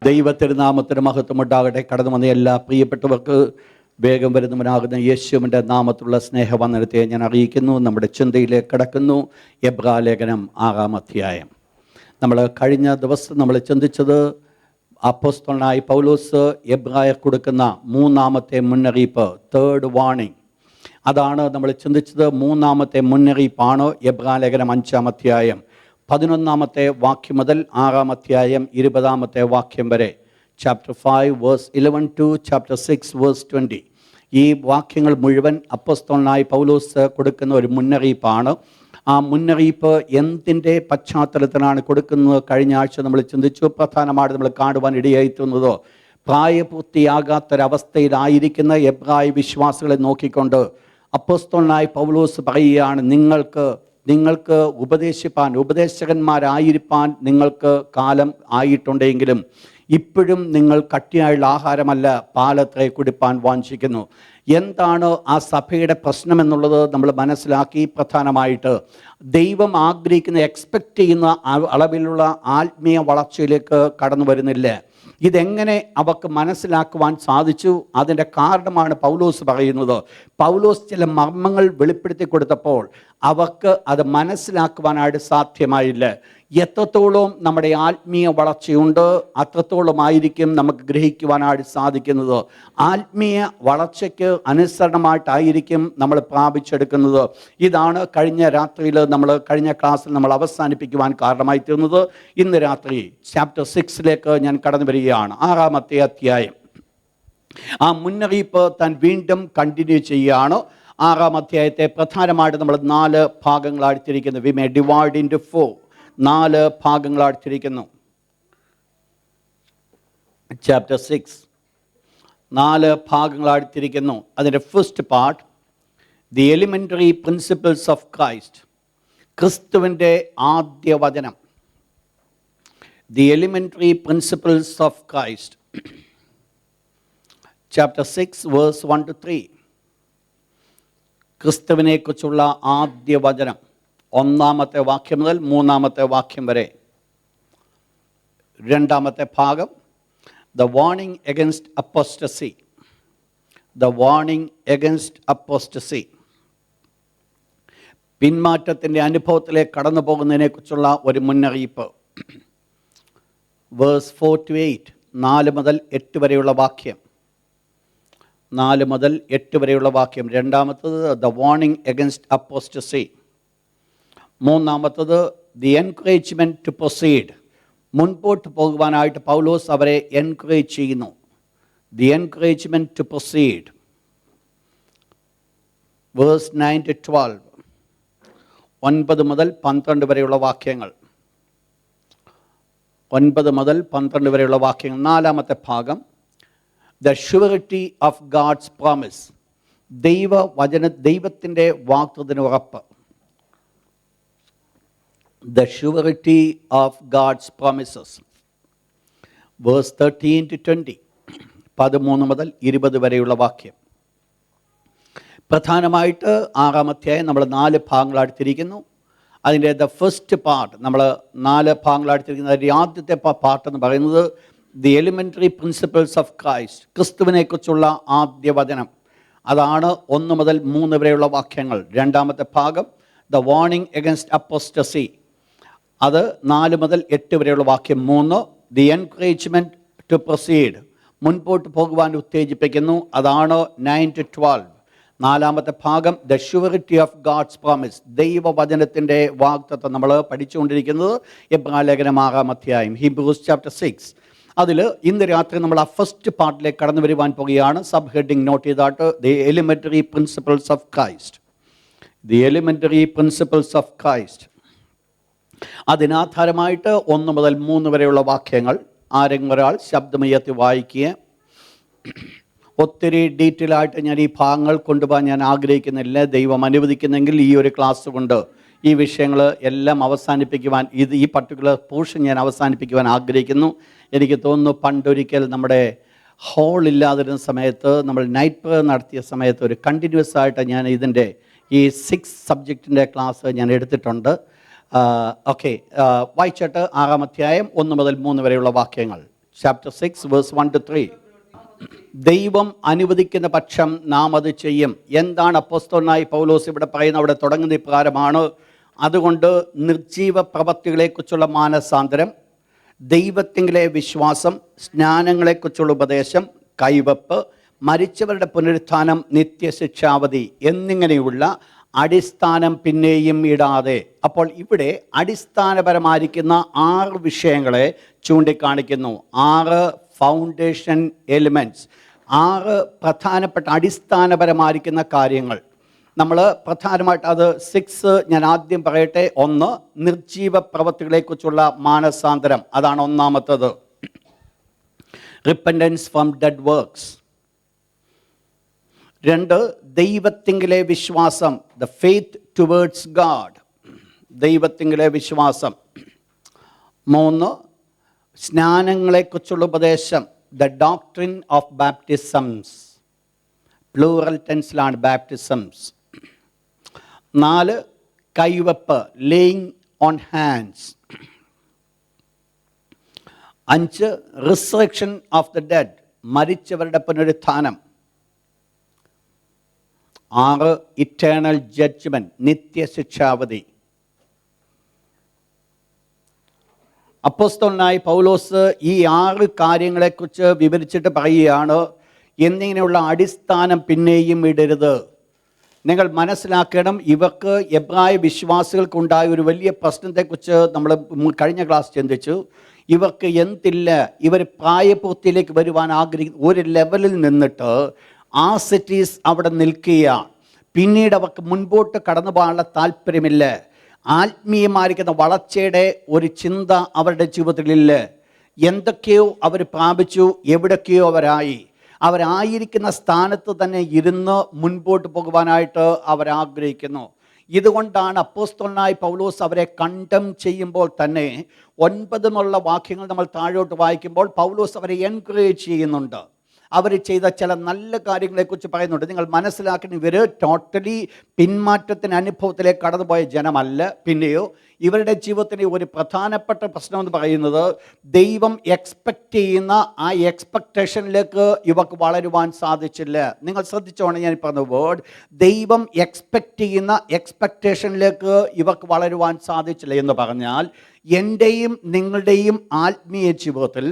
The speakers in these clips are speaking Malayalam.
ദൈവത്തിരുനാമത്തിന് മഹത്വമുണ്ടാകട്ടെ. കടന്നു വന്ന എല്ലാ പ്രിയപ്പെട്ടവർക്ക് വേഗം വരുന്നവനാകുന്ന യേശുവിൻ്റെ നാമത്തിലുള്ള സ്നേഹവന്ദനത്തെ ഞാൻ അറിയിക്കുന്നു. നമ്മുടെ ചിന്തയിലേക്ക് കടക്കുന്നു. എബ്രായ ലേഖനം 6-ാം അധ്യായം. നമ്മൾ കഴിഞ്ഞ ദിവസം നമ്മൾ ചിന്തിച്ചത് അപ്പോസ്തലനായ പൗലോസ് എബ്രായർ കൊടുക്കുന്ന മൂന്നാമത്തെ മുന്നറിയിപ്പ്, തേർഡ് വാർണിംഗ്. അതാണ് നമ്മൾ ചിന്തിച്ചത്. മൂന്നാമത്തെ മുന്നറിയിപ്പാണ് എബ്രായ ലേഖനം 5-ാം അധ്യായം 11-ാമത്തെ വാക്യം മുതൽ 6-ാം അധ്യായം 20-ാമത്തെ വാക്യം വരെ. Chapter 5 verse 11 to chapter 6 verse 20. ഈ വാക്യങ്ങൾ മുഴുവൻ അപ്പോസ്തലനായ പൗലോസ് കൊടുക്കുന്ന ഒരു മുന്നറിയിപ്പാണ്. ആ മുന്നറിയിപ്പ് എന്തിൻ്റെ പശ്ചാത്തലത്തിലാണ് കൊടുക്കുന്നത്? കഴിഞ്ഞ ആഴ്ച നമ്മൾ ചിന്തിച്ചു. പ്രധാനമായിട്ട് നമ്മൾ കാണുവാൻ ഇടയായിത്തുന്നത്, പ്രായപൂർത്തിയാകാത്തൊരവസ്ഥയിലായിരിക്കുന്ന എബ്രായ വിശ്വാസികളെ നോക്കിക്കൊണ്ട് അപ്പോസ്തലനായ പൗലോസ് പറയുകയാണ്, നിങ്ങൾക്ക് ഉപദേശകന്മാരായിരിക്കാൻ നിങ്ങൾക്ക് കാലം ആയിട്ടുണ്ടെങ്കിലും ഇപ്പോഴും നിങ്ങൾ കട്ടിയായുള്ള ആഹാരമല്ല പാലത്രേ കുടിപ്പാൻ വാഞ്ചിക്കുന്നു. എന്താണ് ആ സഭയുടെ പ്രശ്നമെന്നുള്ളത് നമ്മൾ മനസ്സിലാക്കി. പ്രധാനമായിട്ട് ദൈവം ആഗ്രഹിക്കുന്ന, എക്സ്പെക്റ്റ് ചെയ്യുന്ന അളവിലുള്ള ആത്മീയ വളർച്ചയിലേക്ക് കടന്നു വരുന്നില്ല. ഇതെങ്ങനെ അവർക്ക് മനസ്സിലാക്കുവാൻ സാധിച്ചു? അതിൻ്റെ കാരണമാണ് പൗലോസ് പറയുന്നത്. പൗലോസ് ചില മർമ്മങ്ങൾ വെളിപ്പെടുത്തി കൊടുത്തപ്പോൾ അവർക്ക് അത് മനസ്സിലാക്കുവാനായിട്ട് സാധ്യമായില്ല. എത്രത്തോളം നമ്മുടെ ആത്മീയ വളർച്ചയുണ്ട് അത്രത്തോളമായിരിക്കും നമുക്ക് ഗ്രഹിക്കുവാനായിട്ട് സാധിക്കുന്നത്. ആത്മീയ വളർച്ചയ്ക്ക് അനുസരണമായിട്ടായിരിക്കും നമ്മൾ പ്രാപിച്ചെടുക്കുന്നത്. ഇതാണ് കഴിഞ്ഞ ക്ലാസ്സിൽ നമ്മൾ അവസാനിപ്പിക്കുവാൻ കാരണമായി തീർന്നത്. ഇന്ന് രാത്രി ചാപ്റ്റർ 6 ഞാൻ കടന്നു വരികയാണ്. 6-ാമത്തെ അധ്യായം. ആ മുന്നറിയിപ്പ് താൻ വീണ്ടും കണ്ടിന്യൂ ചെയ്യുകയാണ്. 6-ാം അധ്യായത്തെ പ്രധാനമായിട്ട് നമ്മൾ 4 ഭാഗങ്ങളായി തിരിക്കുന്നു. We may divide into 4. 4 ഭാഗങ്ങളായി തിരിക്കുന്നു. ചാപ്റ്റർ 6 4 ഭാഗങ്ങളായി തിരിക്കുന്നു. അതിൻ്റെ first part, the elementary principles of Christ. ക്രിസ്തുവിൻ്റെ ആദ്യ വചനം. The elementary principles of Christ. Chapter 6 verse 1 to 3. ക്രിസ്തുവിനെക്കുറിച്ചുള്ള ആദ്യ വചനം 1-ാമത്തെ വാക്യം മുതൽ 3-ാമത്തെ വാക്യം വരെ. 2-ാമത്തെ ഭാഗം, the warning against apostasy. The warning against apostasy. പിന്മാറ്റത്തിൻ്റെ അനുഭവത്തിലേക്ക് കടന്നു പോകുന്നതിനെക്കുറിച്ചുള്ള ഒരു മുന്നറിയിപ്പ്. വേഴ്സ് 4 to 8, 4 മുതൽ 8 വരെയുള്ള വാക്യം. 4 മുതൽ 8 വരെയുള്ള വാക്യം. 2-ാമത്തത് ദ വാർണിംഗ് എഗൻസ്റ്റ് അപ്പോസ്റ്റസി. 3-ാമത്തത് ദി എൻകറേജ്മെൻറ്റ് ടു പ്രൊസീഡ്. മുൻപോട്ട് പോകുവാനായിട്ട് പൗലോസ് അവരെ എൻകറേജ് ചെയ്യുന്നു. The encouragement to proceed. Verse 9 to 12, 9 മുതൽ 12 വരെയുള്ള വാക്യങ്ങൾ. 9 മുതൽ 12 വരെയുള്ള വാക്യങ്ങൾ. 4-ാമത്തെ ഭാഗം, the surety of God's promise. ദൈവത്തിൻ്റെ വാഗ്ദത്തത്തിന് ഉറപ്പ്. The surety of God's promises. Verse 13 to 20, 13 മുതൽ 20 വരെയുള്ള വാക്യം. പ്രധാനമായിട്ട് 6-ാം അധ്യായം നമ്മൾ 4 ഭാഗങ്ങളായിട്ട് തിരിക്കുന്നു. അതിൻ്റെ ദ ഫസ്റ്റ് പാർട്ട് നമ്മൾ 4 ഭാഗങ്ങളായിട്ട് തിരിക്കുന്നത്. അതിൻ്റെ ആദ്യത്തെ പാർട്ട് എന്ന് പറയുന്നത് the elementary principles of Christ. ക്രിസ്തുവിനെക്കുറിച്ചുള്ള ആദ്യ വചനം. അതാണ് 1 മുതൽ 3 വരെയുള്ള വാക്യങ്ങൾ. 2-ാമത്തെ ഭാഗം, ദ വാർണിംഗ് എഗൻസ്റ്റ് അപ്പോസ്റ്റസി. അത് 4 മുതൽ 8 വരെയുള്ള വാക്യം. 3, ദി എൻകറേജ്മെൻറ്റ് ടു പ്രൊസീഡ്. മുൻപോട്ട് പോകുവാൻ ഉത്തേജിപ്പിക്കുന്നു. അതാണ് 9 to 12. 4-ാമത്തെ ഭാഗം, the surety of God's promise. ദൈവവചനത്തിൻ്റെ വാഗ്ദത്തം നമ്മൾ പഠിച്ചുകൊണ്ടിരിക്കുന്നത് എബ്രായ ലേഖനം 6-ാം അധ്യായം, ഹീബ്രൂസ് ചാപ്റ്റർ 6. അതിൽ ഇന്ന് രാത്രി നമ്മൾ ആ ഫസ്റ്റ് പാർട്ടിലേക്ക് കടന്നു വരുവാൻ പോകുകയാണ്. സബ് ഹെഡിങ് നോട്ട് ചെയ്താട്ട്, the elementary principles of Christ. The elementary principles of Christ. അതിനാധാരമായിട്ട് 1 മുതൽ 3 വരെയുള്ള വാക്യങ്ങൾ ആരെങ്കിലും ഒരാൾ ശബ്ദമുയർത്തി വായിക്കുക. ഒത്തിരി ഡീറ്റെയിൽ ആയിട്ട് ഞാൻ ഈ ഭാഗങ്ങൾ കൊണ്ടുപോകാൻ ഞാൻ ആഗ്രഹിക്കുന്നില്ല. ദൈവം അനുവദിക്കുന്നെങ്കിൽ ഈ ഒരു ക്ലാസ് കൊണ്ട് ഈ വിഷയങ്ങൾ എല്ലാം അവസാനിപ്പിക്കുവാൻ, ഈ പർട്ടിക്കുലർ പോർഷൻ ഞാൻ അവസാനിപ്പിക്കുവാൻ ആഗ്രഹിക്കുന്നു. എനിക്ക് തോന്നുന്നു പണ്ടൊരിക്കൽ നമ്മുടെ ഹോളില്ലാതിരുന്ന സമയത്ത്, നമ്മൾ നൈറ്റ് പ്രയർ നടത്തിയ സമയത്ത് ഒരു കണ്ടിന്യൂസ് ആയിട്ട് ഞാൻ ഇതിൻ്റെ ഈ 6 സബ്ജക്റ്റിൻ്റെ ക്ലാസ് ഞാൻ എടുത്തിട്ടുണ്ട്. ഓക്കെ, വായിച്ചിട്ട് 6-ാം അധ്യായം 1 മുതൽ 3 വരെയുള്ള വാക്യങ്ങൾ. Chapter 6 verse 1-3. ദൈവം അനുവദിക്കുന്ന പക്ഷം നാം അത് ചെയ്യും. എന്താണ് അപ്പോസ്തലനായ പൗലോസ് ഇവിടെ പറയുന്നത്? അവിടെ തുടങ്ങുന്ന ഇപ്രകാരമാണ്: അതുകൊണ്ട് നിർജീവ പ്രവൃത്തികളെക്കുറിച്ചുള്ള മാനസാന്തരം, ദൈവത്തിങ്കിലെ വിശ്വാസം, സ്നാനങ്ങളെക്കുറിച്ചുള്ള ഉപദേശം, കൈവപ്പ്, മരിച്ചവരുടെ പുനരുത്ഥാനം, നിത്യശിക്ഷാവധി എന്നിങ്ങനെയുള്ള അടിസ്ഥാനം പിന്നെയും ഇടാതെ. അപ്പോൾ ഇവിടെ അടിസ്ഥാനപരമായിരിക്കുന്ന 6 വിഷയങ്ങളെ ചൂണ്ടിക്കാണിക്കുന്നു. 6 ഫൗണ്ടേഷൻ എലിമെൻറ്റ്സ്, 6 പ്രധാനപ്പെട്ട അടിസ്ഥാനപരമായിരിക്കുന്ന കാര്യങ്ങൾ. നമ്മൾ പ്രധാനമായിട്ട് അത് 6 ഞാൻ ആദ്യം പറയട്ടെ. 1, നിർജീവ പ്രവൃത്തികളെക്കുറിച്ചുള്ള മാനസാന്തരം, അതാണ് ഒന്നാമത്തത്. Repentance from dead works. 2, ദൈവത്തിങ്കിലെ വിശ്വാസം, ദ ഫെയ്ത്ത് ടുവേർഡ്സ് ഗാഡ്, ദൈവത്തിങ്കിലെ വിശ്വാസം. 3, സ്നാനങ്ങളെക്കുറിച്ചുള്ള ഉപദേശം, the doctrine of baptisms, plural ടെൻസിലാണ് ബാപ്റ്റിസംസ്. 4, കൈവപ്പ്, laying on hands. 5, resurrection of the dead, മരിച്ചവരുടെ പുനരുത്ഥാനം. 6, ഇറ്റേണൽ ജഡ്ജ്മെൻറ്റ്, നിത്യശിക്ഷാവധി. അപ്പോസ്തലനായ പൗലോസ് ഈ 6 കാര്യങ്ങളെക്കുറിച്ച് വിവരിച്ചിട്ട് പറയുകയാണ്, എന്നിങ്ങനെയുള്ള അടിസ്ഥാനം പിന്നെയും ഇടരുത്. നിങ്ങൾ മനസ്സിലാക്കണം, ഇവർക്ക് എബ്രായ വിശ്വാസികൾക്കുണ്ടായ ഒരു വലിയ പ്രശ്നത്തെക്കുറിച്ച് നമ്മൾ കഴിഞ്ഞ ക്ലാസ് ചിന്തിച്ചു. ഇവർക്ക് എന്തില്ല, ഇവർ പ്രായപൂർത്തിയിലേക്ക് വരുവാൻ ആഗ്രഹിക്കുന്ന ഒരു ലെവലിൽ നിന്നിട്ട് ആസിറ്റീസ് അവിടെ നിൽക്കുകയാണ്. പിന്നീട് അവർക്ക് മുൻപോട്ട് കടന്നു പോകാനുള്ള താല്പര്യമില്ല. ആത്മീയമായിരിക്കുന്ന വളർച്ചയുടെ ഒരു ചിന്ത അവരുടെ ജീവിതത്തിലില്ല. എന്തൊക്കെയോ അവർ പ്രാപിച്ചു, എവിടൊക്കെയോ അവരായിരിക്കുന്ന സ്ഥാനത്ത് തന്നെ ഇരുന്ന് മുൻപോട്ട് പോകുവാനായിട്ട് അവരാഗ്രഹിക്കുന്നു. ഇതുകൊണ്ടാണ് അപ്പോസ്തലനായ പൗലോസ് അവരെ കണ്ടം ചെയ്യുമ്പോൾ തന്നെ 9 വാക്യങ്ങൾ നമ്മൾ താഴോട്ട് വായിക്കുമ്പോൾ പൗലോസ് അവരെ എൻകറേജ് ചെയ്യുന്നുണ്ട്. അവർ ചെയ്ത ചില നല്ല കാര്യങ്ങളെക്കുറിച്ച് പറയുന്നുണ്ട്. നിങ്ങൾ മനസ്സിലാക്കണം, ഇവർ ടോട്ടലി പിന്മാറ്റത്തിന് അനുഭവത്തിലേക്ക് കടന്നുപോയ ജനമല്ല. പിന്നെയോ ഇവരുടെ ജീവിതത്തിലെ ഒരു പ്രധാനപ്പെട്ട പ്രശ്നം എന്ന് പറയുന്നത്, ദൈവം എക്സ്പെക്റ്റ് ചെയ്യുന്ന ആ എക്സ്പെക്റ്റേഷനിലേക്ക് ഇവർക്ക് വളരുവാൻ സാധിച്ചില്ല. നിങ്ങൾ ശ്രദ്ധിച്ചോണം ഞാൻ പറഞ്ഞ വേർഡ്, ദൈവം എക്സ്പെക്റ്റ് ചെയ്യുന്ന എക്സ്പെക്റ്റേഷനിലേക്ക് ഇവർക്ക് വളരുവാൻ സാധിച്ചില്ല എന്ന് പറഞ്ഞാൽ, എൻ്റെയും നിങ്ങളുടെയും ആത്മീയ ജീവിതത്തിൽ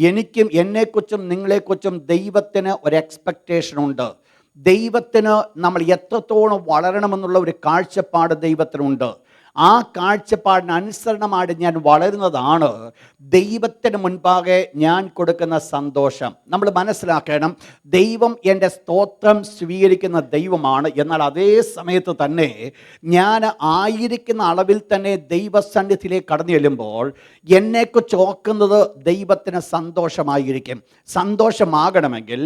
എനിക്കും എന്നെക്കുറിച്ചും നിങ്ങളെക്കുറിച്ചും ദൈവത്തിന് ഒരു എക്സ്പെക്റ്റേഷനുണ്ട്. ദൈവത്തിന് നമ്മൾ എത്രത്തോളം വളരണമെന്നുള്ള ഒരു കാഴ്ചപ്പാട് ദൈവത്തിനുണ്ട്. ആ കാഴ്ചപ്പാടിന് അനുസരണമായിട്ട് ഞാൻ വളരുന്നതാണ് ദൈവത്തിന് മുൻപാകെ ഞാൻ കൊടുക്കുന്ന സന്തോഷം. നമ്മൾ മനസ്സിലാക്കണം, ദൈവം എൻ്റെ സ്തോത്രം സ്വീകരിക്കുന്ന ദൈവമാണ്. എന്നാൽ അതേ സമയത്ത് തന്നെ ഞാൻ ആയിരിക്കുന്ന അളവിൽ തന്നെ ദൈവസന്നിധിയിലേക്ക് കടന്നു ചെല്ലുമ്പോൾ എന്നെക്കുറിച്ച് ഓർക്കുന്നത് ദൈവത്തിന് സന്തോഷമായിരിക്കും. സന്തോഷമാകണമെങ്കിൽ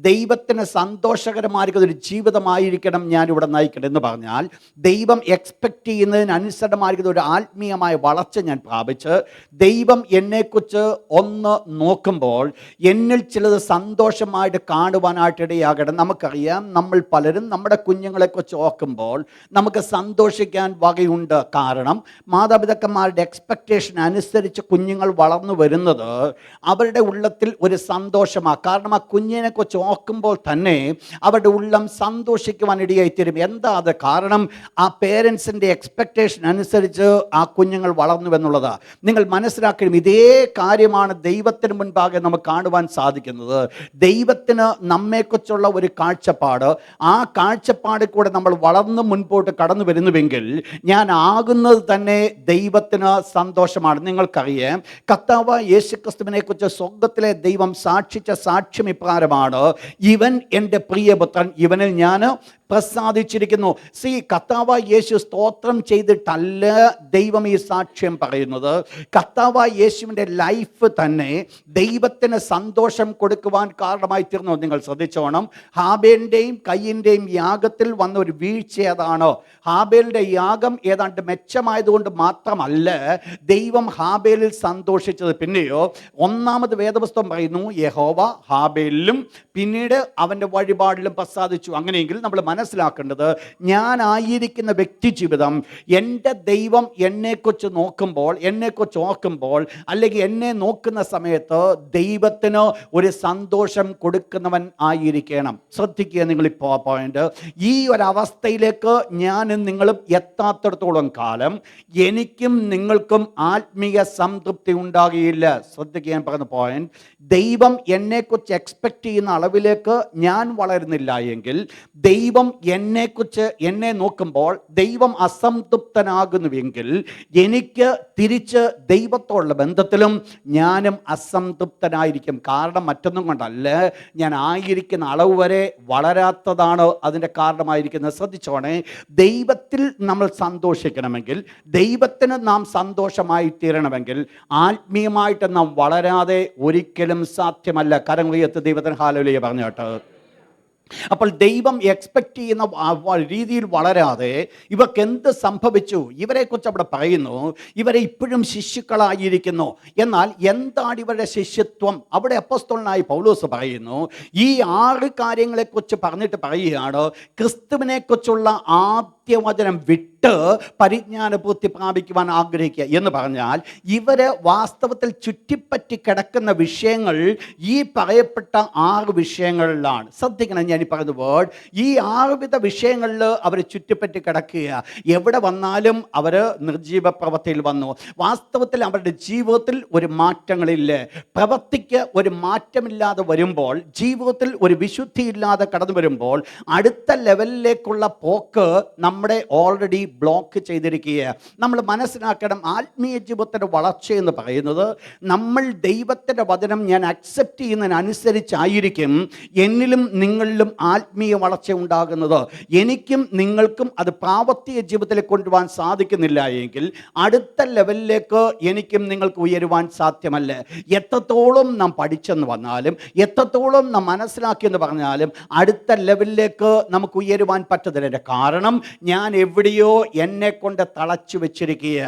ദൈവത്തിന് സന്തോഷകരമായിരിക്കുന്ന ഒരു ജീവിതമായിരിക്കണം ഞാനിവിടെ നയിക്കണം എന്ന് പറഞ്ഞാൽ, ദൈവം എക്സ്പെക്റ്റ് ചെയ്യുന്നതിനനുസരിച്ച് ഒരു ആത്മീയമായ വളർച്ച ഞാൻ പ്രാപിച്ച് ദൈവം എന്നെക്കുറിച്ച് ഒന്ന് നോക്കുമ്പോൾ എന്നിൽ ചിലത് സന്തോഷമായിട്ട് കാണുവാനായിട്ട് ഇടയാകണം. നമുക്കറിയാം, നമ്മൾ പലരും നമ്മുടെ കുഞ്ഞുങ്ങളെക്കുറിച്ച് ഓർക്കുമ്പോൾ നമുക്ക് സന്തോഷിക്കാൻ വകയുണ്ട്. കാരണം മാതാപിതാക്കന്മാരുടെ എക്സ്പെക്റ്റേഷൻ അനുസരിച്ച് കുഞ്ഞുങ്ങൾ വളർന്നു വരുന്നത് അവരുടെ ഉള്ളത്തിൽ ഒരു സന്തോഷമാണ്. കാരണം ആ കുഞ്ഞിനെക്കുറിച്ച് ഓർക്കുമ്പോൾ തന്നെ അവരുടെ ഉള്ളം സന്തോഷിക്കുവാൻ ഇടയായിത്തീരും. എന്താ അത്? കാരണം ആ പേരൻസിൻ്റെ എക്സ്പെക്റ്റേഷൻ അനുസരിച്ച് ആ കുഞ്ഞുങ്ങൾ വളർന്നു എന്നുള്ളതാണ്. നിങ്ങൾ മനസ്സിലാക്കണം, ഇതേ കാര്യമാണ് ദൈവത്തിന് മുൻപാകെ നമുക്ക് കാണുവാൻ സാധിക്കുന്നത്. ദൈവത്തിന് നമ്മെക്കുറിച്ചുള്ള ഒരു കാഴ്ചപ്പാട്, ആ കാഴ്ചപ്പാടിൽ കൂടെ നമ്മൾ വളർന്ന് മുൻപോട്ട് കടന്നു വരുന്നുവെങ്കിൽ ഞാൻ ആകുന്നത് തന്നെ ദൈവത്തിന് സന്തോഷമാണ്. നിങ്ങൾക്കറിയാം, കർത്താവായ യേശുക്രിസ്തുവിനെ കുറിച്ച് സ്വർഗ്ഗത്തിലെ ദൈവം സാക്ഷിച്ച സാക്ഷ്യം ഇപ്രകാരമാണ്: ഇവൻ എൻ്റെ പ്രിയപുത്രൻ, ഇവനിൽ ഞാൻ പ്രസാദിച്ചിരിക്കുന്നു. കർത്താവായ യേശു സ്തോത്രം ചെയ്തിട്ടല്ല ദൈവം ഈ സാക്ഷ്യം പറയുന്നത്. കർത്താവായ യേശുവിൻ്റെ ലൈഫ് തന്നെ ദൈവത്തിന് സന്തോഷം കൊടുക്കുവാൻ കാരണമായി തീർന്നു. നിങ്ങൾ ശ്രദ്ധിച്ചോണം, ഹാബേലിൻ്റെയും കയ്യിൻ്റെയും യാഗത്തിൽ വന്ന ഒരു വീഴ്ച അതാണ്. ഹാബേലിൻ്റെ യാഗം ഏതാണ്ട് മെച്ചമായതുകൊണ്ട് മാത്രമല്ല ദൈവം ഹാബേലിൽ സന്തോഷിച്ചത്. പിന്നെയോ 1 വേദപുസ്തകം പറയുന്നു, യഹോവ ഹാബേലിലും പിന്നീട് അവൻ്റെ വഴിപാടിലും പ്രസാദിച്ചു. അങ്ങനെയെങ്കിൽ നമ്മൾ മനസ്സിലാക്കേണ്ടത്, ഞാനായിരിക്കുന്ന വ്യക്തി ജീവിതം എൻ്റെ ദൈവം എന്നെക്കുറിച്ച് നോക്കുമ്പോൾ, എന്നെക്കുറിച്ച് ഓർക്കുമ്പോൾ, അല്ലെങ്കിൽ എന്നെ നോക്കുന്ന സമയത്ത് ദൈവത്തിന് ഒരു സന്തോഷം കൊടുക്കുന്നവൻ ആയിരിക്കണം. ശ്രദ്ധിക്കുക നിങ്ങളിപ്പോൾ ആ പോയിന്റ്. ഈ ഒരവസ്ഥയിലേക്ക് ഞാനും നിങ്ങളും എത്താത്തിടത്തോളം കാലം എനിക്കും നിങ്ങൾക്കും ആത്മീയ സംതൃപ്തി ഉണ്ടാകുകയില്ല. ശ്രദ്ധിക്കുക ഞാൻ പറയുന്ന പോയിന്റ്. ദൈവം എന്നെക്കുറിച്ച് എക്സ്പെക്റ്റ് ചെയ്യുന്ന അളവിലേക്ക് ഞാൻ വളരുന്നില്ല എങ്കിൽ, ദൈവം എന്നെ നോക്കുമ്പോൾ ദൈവം അസംതൃപ്തനാകുന്നുവെങ്കിൽ, എനിക്ക് തിരിച്ച് ദൈവത്തോടുള്ള ബന്ധത്തിലും ഞാനും അസംതൃപ്തനായിരിക്കും. കാരണം മറ്റൊന്നും കൊണ്ടല്ല, ഞാൻ ആയിരിക്കുന്ന അളവ് വരെ വളരാത്തതാണ് അതിൻ്റെ കാരണമായിരിക്കുന്നത്. ശ്രദ്ധിച്ചോണേ, ദൈവത്തിൽ നമ്മൾ സന്തോഷിക്കണമെങ്കിൽ, ദൈവത്തിന് നാം സന്തോഷമായി തീരണമെങ്കിൽ, ആത്മീയമായിട്ട് നാം വളരാതെ ഒരിക്കലും സാധ്യമല്ല. കരം ഉയർത്തി ദൈവത്തിന് ഹല്ലേലൂയ പറഞ്ഞു കേട്ടോ. അപ്പോൾ ദൈവം എക്സ്പെക്റ്റ് ചെയ്യുന്ന രീതിയിൽ വളരാതെ ഇവർക്ക് എന്ത് സംഭവിച്ചു? ഇവരെക്കുറിച്ച് അവിടെ പറയുന്നു, ഇവരെ ഇപ്പോഴും ശിശുക്കളായിരിക്കുന്നു. എന്നാൽ എന്താണ് ഇവരുടെ ശിഷ്യത്വം? അവിടെ അപ്പോസ്തലനായ പൗലോസ് പറയുന്നു, ഈ 6 കാര്യങ്ങളെക്കുറിച്ച് പറഞ്ഞിട്ട് പറയുകയാണ്, ക്രിസ്തുവിനെക്കുറിച്ചുള്ള ആദ്യവചനം വിട്ട് പരിജ്ഞാനപൂർത്തി പ്രാപിക്കുവാൻ ആഗ്രഹിക്കുക എന്ന് പറഞ്ഞാൽ, ഇവര് വാസ്തവത്തിൽ ചുറ്റിപ്പറ്റി കിടക്കുന്ന വിഷയങ്ങൾ ഈ പറയപ്പെട്ട 6 വിഷയങ്ങളിലാണ്. ശ്രദ്ധിക്കണം, ഞാൻ ഈ പറയുന്ന വേർഡ്, ഈ 6 വിധ വിഷയങ്ങളിൽ അവർ ചുറ്റിപ്പറ്റി കിടക്കുക. എവിടെ വന്നാലും അവർ നിർജീവ പ്രവൃത്തിയിൽ വന്നു. വാസ്തവത്തിൽ അവരുടെ ജീവിതത്തിൽ ഒരു മാറ്റങ്ങളില്ല. പ്രവൃത്തിക്ക് ഒരു മാറ്റമില്ലാതെ വരുമ്പോൾ, ജീവിതത്തിൽ ഒരു വിശുദ്ധിയില്ലാതെ കടന്നു വരുമ്പോൾ, അടുത്ത ലെവലിലേക്കുള്ള പോക്ക് നമ്മുടെ ഓൾറെഡി ബ്ലോക്ക് ചെയ്തിരിക്കുക. നമ്മൾ മനസ്സിലാക്കണം, ആത്മീയ ജീവിതത്തിൻ്റെ വളർച്ച എന്ന് പറയുന്നത്, നമ്മൾ ദൈവത്തിൻ്റെ വചനം ഞാൻ അക്സെപ്റ്റ് ചെയ്യുന്നതിനനുസരിച്ചായിരിക്കും എന്നിലും നിങ്ങളിലും ആത്മീയ വളർച്ച ഉണ്ടാകുന്നത്. എനിക്കും നിങ്ങൾക്കും അത് പ്രാവർത്തിക ജീവിതത്തിലേക്ക് കൊണ്ടുപോകാൻ സാധിക്കുന്നില്ല എങ്കിൽ, അടുത്ത ലെവലിലേക്ക് എനിക്കും നിങ്ങൾക്ക് ഉയരുവാൻ സാധ്യമല്ല. എത്രത്തോളം നാം പഠിച്ചെന്ന് വന്നാലും, എത്രത്തോളം നാം മനസ്സിലാക്കിയെന്ന് പറഞ്ഞാലും, അടുത്ത ലെവലിലേക്ക് നമുക്ക് ഉയരുവാൻ പറ്റത്തില്ല. കാരണം ഞാൻ എവിടെയോ എന്നെ കൊണ്ട് തളച്ചു വെച്ചിരിക്കുക.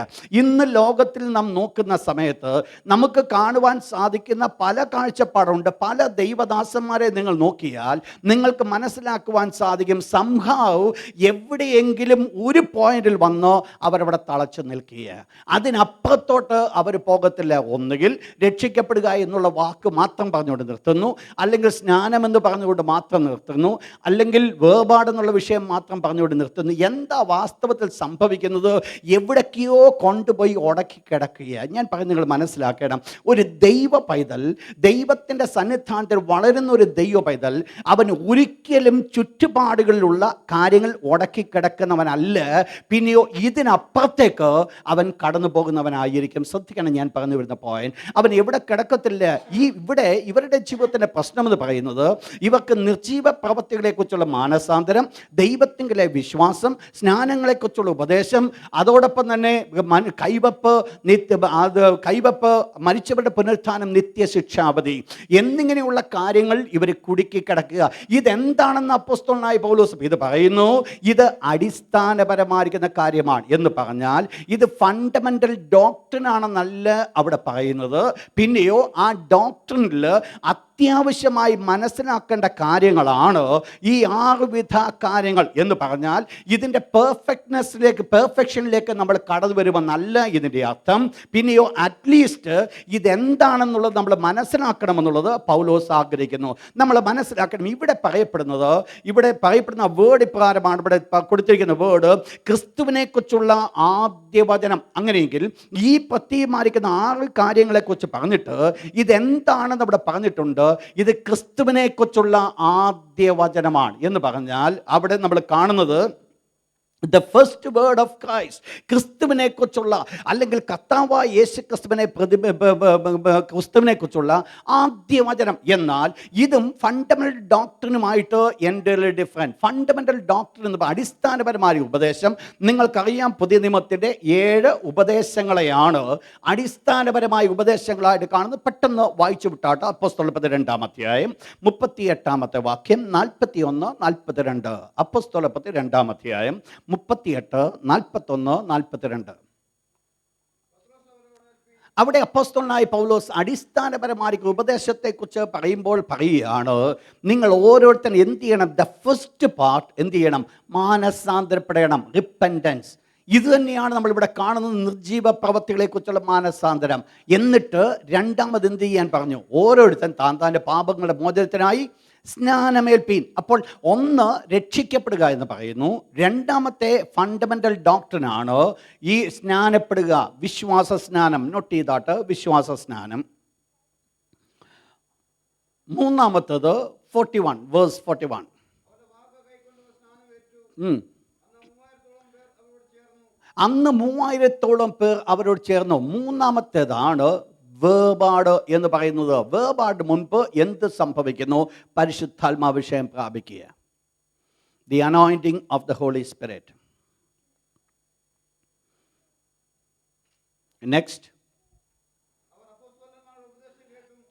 ഇന്ന് ലോകത്തിൽ നാം നോക്കുന്ന സമയത്ത് നമുക്ക് കാണുവാൻ സാധിക്കുന്ന പല കാഴ്ചപ്പാടുണ്ട്. പല ദൈവദാസന്മാരെ നിങ്ങൾ നോക്കിയാൽ നിങ്ങൾക്ക് മനസ്സിലാക്കുവാൻ സാധിക്കും, സംഹാവ് എവിടെയെങ്കിലും ഒരു പോയിന്റിൽ വന്നോ അവരവിടെ തളച്ചു നിൽക്കുക. അതിനപ്പുറത്തോട്ട് അവർ പോകത്തില്ല. ഒന്നുകിൽ രക്ഷിക്കപ്പെടുക എന്നുള്ള വാക്ക് മാത്രം പറഞ്ഞുകൊണ്ട് നിർത്തുന്നു, അല്ലെങ്കിൽ സ്നാനമെന്ന് പറഞ്ഞുകൊണ്ട് മാത്രം നിർത്തുന്നു, അല്ലെങ്കിൽ വേർപാടെന്നുള്ള വിഷയം മാത്രം പറഞ്ഞുകൊണ്ട് നിർത്തുന്നു. എന്താ വാസ്തവത്തിൽ സംഭവിക്കുന്നത്? എവിടേക്കോ കൊണ്ടുപോയി ഉടക്കി കിടക്കുക. ഞാൻ പറയുന്നത് നിങ്ങൾ മനസ്സിലാക്കണം, ഒരു ദൈവ പൈതൽ, ദൈവത്തിൻ്റെ സന്നിധാനത്തിൽ വളരുന്ന ഒരു ദൈവ പൈതൽ, അവൻ ഒരിക്കലും ചുറ്റുപാടുകളിലുള്ള കാര്യങ്ങൾ ഉടക്കി കിടക്കുന്നവനല്ല. പിന്നെയോ ഇതിനപ്പുറത്തേക്ക് അവൻ കടന്നു പോകുന്നവനായിരിക്കും. ശ്രദ്ധിക്കണം ഞാൻ പറഞ്ഞു വരുന്ന പോയിന്റ്. അവൻ എവിടെ കിടക്കത്തില്ല. ഇവരുടെ ജീവിതത്തിൻ്റെ പ്രശ്നമെന്ന് പറയുന്നത്, ഇവർക്ക് നിർജീവ പ്രവൃത്തികളെക്കുറിച്ചുള്ള മാനസാന്തരം, ദൈവത്തിലെ വിശ്വാസം, സ്നാനങ്ങളെക്കുറിച്ചുള്ള ഉപദേശം, അതോടൊപ്പം തന്നെ കൈവപ്പ്, മരിച്ചവരുടെ പുനരുത്ഥാനം, നിത്യശിക്ഷാപതി എന്നിങ്ങനെയുള്ള കാര്യങ്ങൾ ഇവർ കുടുക്കി കിടക്കുക. ഇതെന്താണെന്ന് അപ്പോസ്തലനായ പൗലോസ് ഇത് പറയുന്നു, ഇത് അടിസ്ഥാനപരമായിരിക്കുന്ന കാര്യമാണ് എന്ന് പറഞ്ഞാൽ, ഇത് ഫണ്ടമെൻ്റൽ ഡോക്ട്രിൻ ആണെന്നല്ല അവിടെ പറയുന്നത്. പിന്നെയോ ആ ഡോക്ട്രിനിൽ അത്യാവശ്യമായി മനസ്സിലാക്കേണ്ട കാര്യങ്ങളാണ് ഈ 6 വിധ കാര്യങ്ങൾ എന്ന് പറഞ്ഞാൽ, ഇതിൻ്റെ പെർഫെക്ഷനിലേക്ക് നമ്മൾ കടന്നു വരുമെന്നല്ല ഇതിൻ്റെ അർത്ഥം. പിന്നെയോ അറ്റ്ലീസ്റ്റ് ഇതെന്താണെന്നുള്ളത് നമ്മൾ മനസ്സിലാക്കണമെന്നുള്ളത് പൗലോസ് ആഗ്രഹിക്കുന്നു. നമ്മൾ മനസ്സിലാക്കണം, ഇവിടെ പറയപ്പെടുന്ന വേർഡ് ഇപ്രകാരമാണ്. ഇവിടെ കൊടുത്തിരിക്കുന്ന വേർഡ് ക്രിസ്തുവിനെക്കുറിച്ചുള്ള ആദ്യ വചനം. അങ്ങനെയെങ്കിൽ ഈ പ്രത്യേകമായിരിക്കുന്ന 6 കാര്യങ്ങളെക്കുറിച്ച് പറഞ്ഞിട്ട് ഇതെന്താണെന്ന് അവിടെ പറഞ്ഞിട്ടുണ്ട്. ഇത് ക്രിസ്തുവിനെക്കുറിച്ചുള്ള ആദ്യ വചനമാണ് എന്ന് പറഞ്ഞാൽ, അവിടെ നമ്മൾ കാണുന്നത് the first word of Christ, ക്രിസ്തുവിനെ കുറിച്ചുള്ള, അല്ലെങ്കിൽ കർത്താവായ യേശു ക്രിസ്തുവിനെ കുറിച്ചുള്ള ആദ്യ വചനം. എന്നാൽ ഇതും ഫണ്ടമെന്റൽ ഡോക്ട്രിനുമായിട്ട് എൻ്റർലി ഡിഫറെൻറ്റ്. ഫണ്ടമെന്റൽ ഡോക്ട്രിൻ എന്ന് പറയുന്നത് അടിസ്ഥാനപരമായ ഉപദേശം. നിങ്ങൾക്കറിയാം, പുതിയ നിയമത്തിൻ്റെ 7 ഉപദേശങ്ങളെയാണ് അടിസ്ഥാനപരമായ ഉപദേശങ്ങളായിട്ട് കാണുന്നത്. പെട്ടെന്ന് വായിച്ചു വിട്ടാട്ട് അപ്പോസ്തലപ്രവൃത്തി 2-ാം അധ്യായം 38-ാമത്തെ വാക്യം, 41-42. അപ്പോസ്തലപ്രവൃത്തി 2-ാം അധ്യായം 38, 41, 42. അവിടെ അപ്പോസ്തലനായ പൗലോസ് അടിസ്ഥാനപരമായ ഉപദേശത്തെക്കുറിച്ച് പറയുകയാണ്, നിങ്ങൾ ഓരോരുത്തരും എന്ത് ചെയ്യണം? ദ ഫസ്റ്റ് പാർട്ട് എന്ത് ചെയ്യണം? മാനസാന്തരപ്പെടണം, റിപ്പൻറ്റൻസ്. ഇത് തന്നെയാണ് നമ്മളിവിടെ കാണുന്നത്, നിർജീവ പ്രവൃത്തികളെക്കുറിച്ചുള്ള മാനസാന്തരം. എന്നിട്ട് രണ്ടാമത് എന്ത് ചെയ്യാൻ പറഞ്ഞു? ഓരോരുത്തൻ താൻ്റെ പാപങ്ങളുടെ മോചനത്തിനായി സ്നാനമേൽപ്പീൻ. അപ്പോൾ ഒന്ന് രക്ഷിക്കപ്പെടുക എന്ന് പറയുന്നു. രണ്ടാമത്തെ ഫണ്ടമെൻ്റൽ ഡോക്ട്രിനാണ് ഈ സ്നാനപ്പെടുക, വിശ്വാസ സ്നാനം. നോട്ട് ചെയ്താട്ട്, വിശ്വാസ സ്നാനം. മൂന്നാമത്തത് 41 വേഴ്സ് 41. അന്ന് 3000-ഓളം പേർ അവരോട് ചേർന്നു. മൂന്നാമത്തേതാണ് വേർപാട് എന്ന് പറയുന്നത്. വേർപാട് മുൻപ് എന്ത് സംഭവിക്കുന്നു? പരിശുദ്ധാത്മാഭിഷേകം പ്രാപിക്കുക, the anointing of the holy spirit. Next,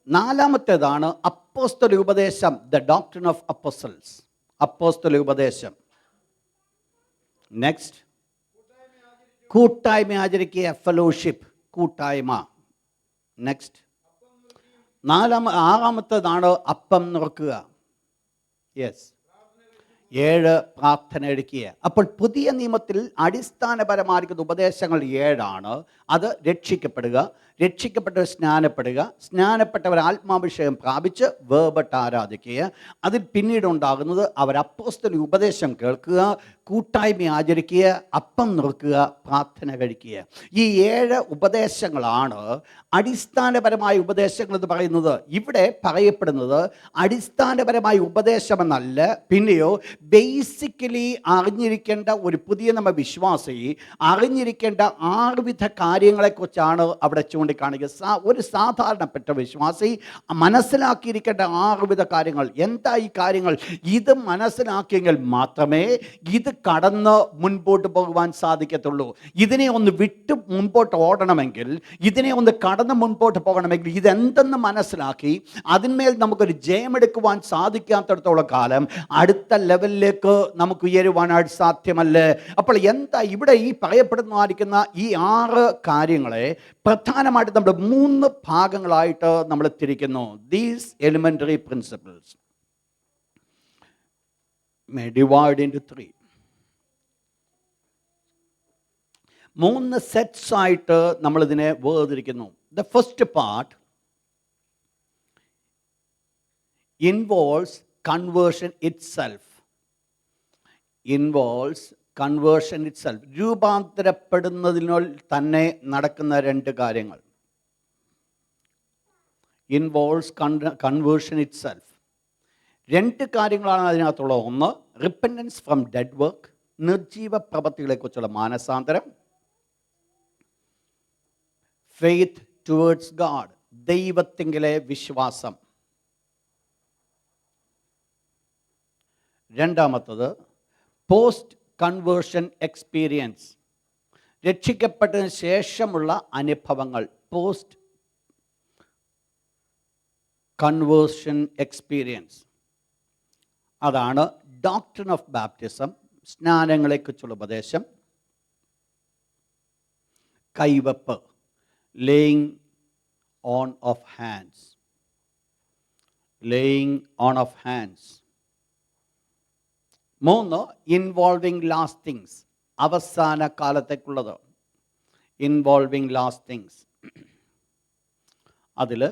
നാലാമത്തേതാണ് അപ്പോസ്തല ഉപദേശം, ദ ഡോക്ട്രിൻ ഓഫ് അപ്പോസ്റ്റൽസ്, അപ്പോസ്തല ഉപദേശം. നെക്സ്റ്റ്, കൂട്ടായ്മ ആചരിക്കുക, ഫെലോഷിപ്പ്, കൂട്ടായ്മ. നെക്സ്റ്റ്, ആറാമത്തേതാണ് അപ്പം നുറുക്കുക. യെസ്. 7, പ്രാർത്ഥന എടുക്കുക. അപ്പോൾ പുതിയ നിയമത്തിൽ അടിസ്ഥാനപരമായിരിക്കുന്ന ഉപദേശങ്ങൾ 7ആണ്. അത് രക്ഷിക്കപ്പെടുക, രക്ഷിക്കപ്പെട്ടവർ സ്നാനപ്പെടുക, സ്നാനപ്പെട്ടവർ ആത്മാഭിഷേകം പ്രാപിച്ച് വേർപെട്ട് ആരാധിക്കുക. അതിൽ പിന്നീട് ഉണ്ടാകുന്നത് അവർ അപ്പോസ്തല ഉപദേശം കേൾക്കുക, കൂട്ടായ്മ ആചരിക്കുക, അപ്പം നുറുക്കുക, പ്രാർത്ഥന കഴിക്കുക. ഈ 7 ഉപദേശങ്ങളാണ് അടിസ്ഥാനപരമായ ഉപദേശങ്ങൾ എന്ന് പറയുന്നത്. ഇവിടെ പറയപ്പെടുന്നത് അടിസ്ഥാനപരമായ ഉപദേശമെന്നല്ല, പിന്നെയോ ബേസിക്കലി അറിഞ്ഞിരിക്കേണ്ട ഒരു പുതിയ നമ്മ വിശ്വാസി അറിഞ്ഞിരിക്കേണ്ട 6 വിധ കാര്യങ്ങളെക്കുറിച്ചാണ് അവിടെ ചൂണ്ടിക്കാണിക്കുക. ഒരു സാധാരണപ്പെട്ട വിശ്വാസി മനസ്സിലാക്കിയിരിക്കേണ്ട 6 വിധ കാര്യങ്ങൾ. എന്താ ഈ കാര്യങ്ങൾ? ഇത് മനസ്സിലാക്കിയെങ്കിൽ മാത്രമേ ഇത് കടന്ന് മുൻപോട്ട് പോകുവാൻ സാധിക്കത്തുള്ളൂ. ഇതിനെ ഒന്ന് വിട്ട് മുൻപോട്ട് ഓടണമെങ്കിൽ, ഇതിനെ ഒന്ന് കടന്ന് മുൻപോട്ട് പോകണമെങ്കിൽ ഇതെന്തെന്ന് മനസ്സിലാക്കി അതിന്മേൽ നമുക്കൊരു ജയമെടുക്കുവാൻ സാധിക്കാത്തിടത്തോളം കാലം അടുത്ത ലെവലിലേക്ക് നമുക്ക് ഉയരുവാനായിട്ട് സാധ്യമല്ല. അപ്പോൾ എന്താ ഇവിടെ ഈ പറയപ്പെടുന്നതായിരിക്കുന്ന ഈ 6 കാര്യങ്ങളെ പ്രധാനമായിട്ട് നമ്മൾ 3 ഭാഗങ്ങളായിട്ട് നമ്മൾ തിരിക്കുന്നു. These elementary principles may divide into 3. 3 sets ആയിട്ട് നമ്മളിതിനെ വേർതിരിക്കുന്നു. The first part involves conversion itself. Involves conversion itself, രൂപാന്തരപ്പെടുന്നതിനാൽ തന്നെ നടക്കുന്ന 2 കാര്യങ്ങൾ. Involves conversion itself. 2 കാര്യങ്ങളാണ് അതിനകത്തുള്ളത്. ഒന്ന്, റിപ്പൻറ്റൻസ് ഫ്രം ഡെഡ് വർക്ക്, നിർജീവ പ്രവൃത്തികളെക്കുറിച്ചുള്ള മാനസാന്തരം. ഫെയ്ത്ത് ടുവേർഡ്സ് ഗാഡ്, ദൈവത്തിങ്കിലെ വിശ്വാസം. രണ്ടാമത്തത് പോസ്റ്റ് കൺവേർഷൻ എക്സ്പീരിയൻസ്, രക്ഷിക്കപ്പെട്ടതിന് ശേഷമുള്ള അനുഭവങ്ങൾ. പോസ്റ്റ് കൺവേർഷൻ എക്സ്പീരിയൻസ്, അതാണ് ഡോക്ട്രിൻ ഓഫ് ബാപ്റ്റിസം, സ്നാനങ്ങളെക്കുറിച്ചുള്ള ഉപദേശം. കൈവപ്പ്, laying on of hands, laying on of hands. 3, involving last things, അവസാന കാലത്തേക്കുള്ളത്. ഇൻവോൾവിങ് ലാസ്റ്റ് തിങ്സ്, അതിൽ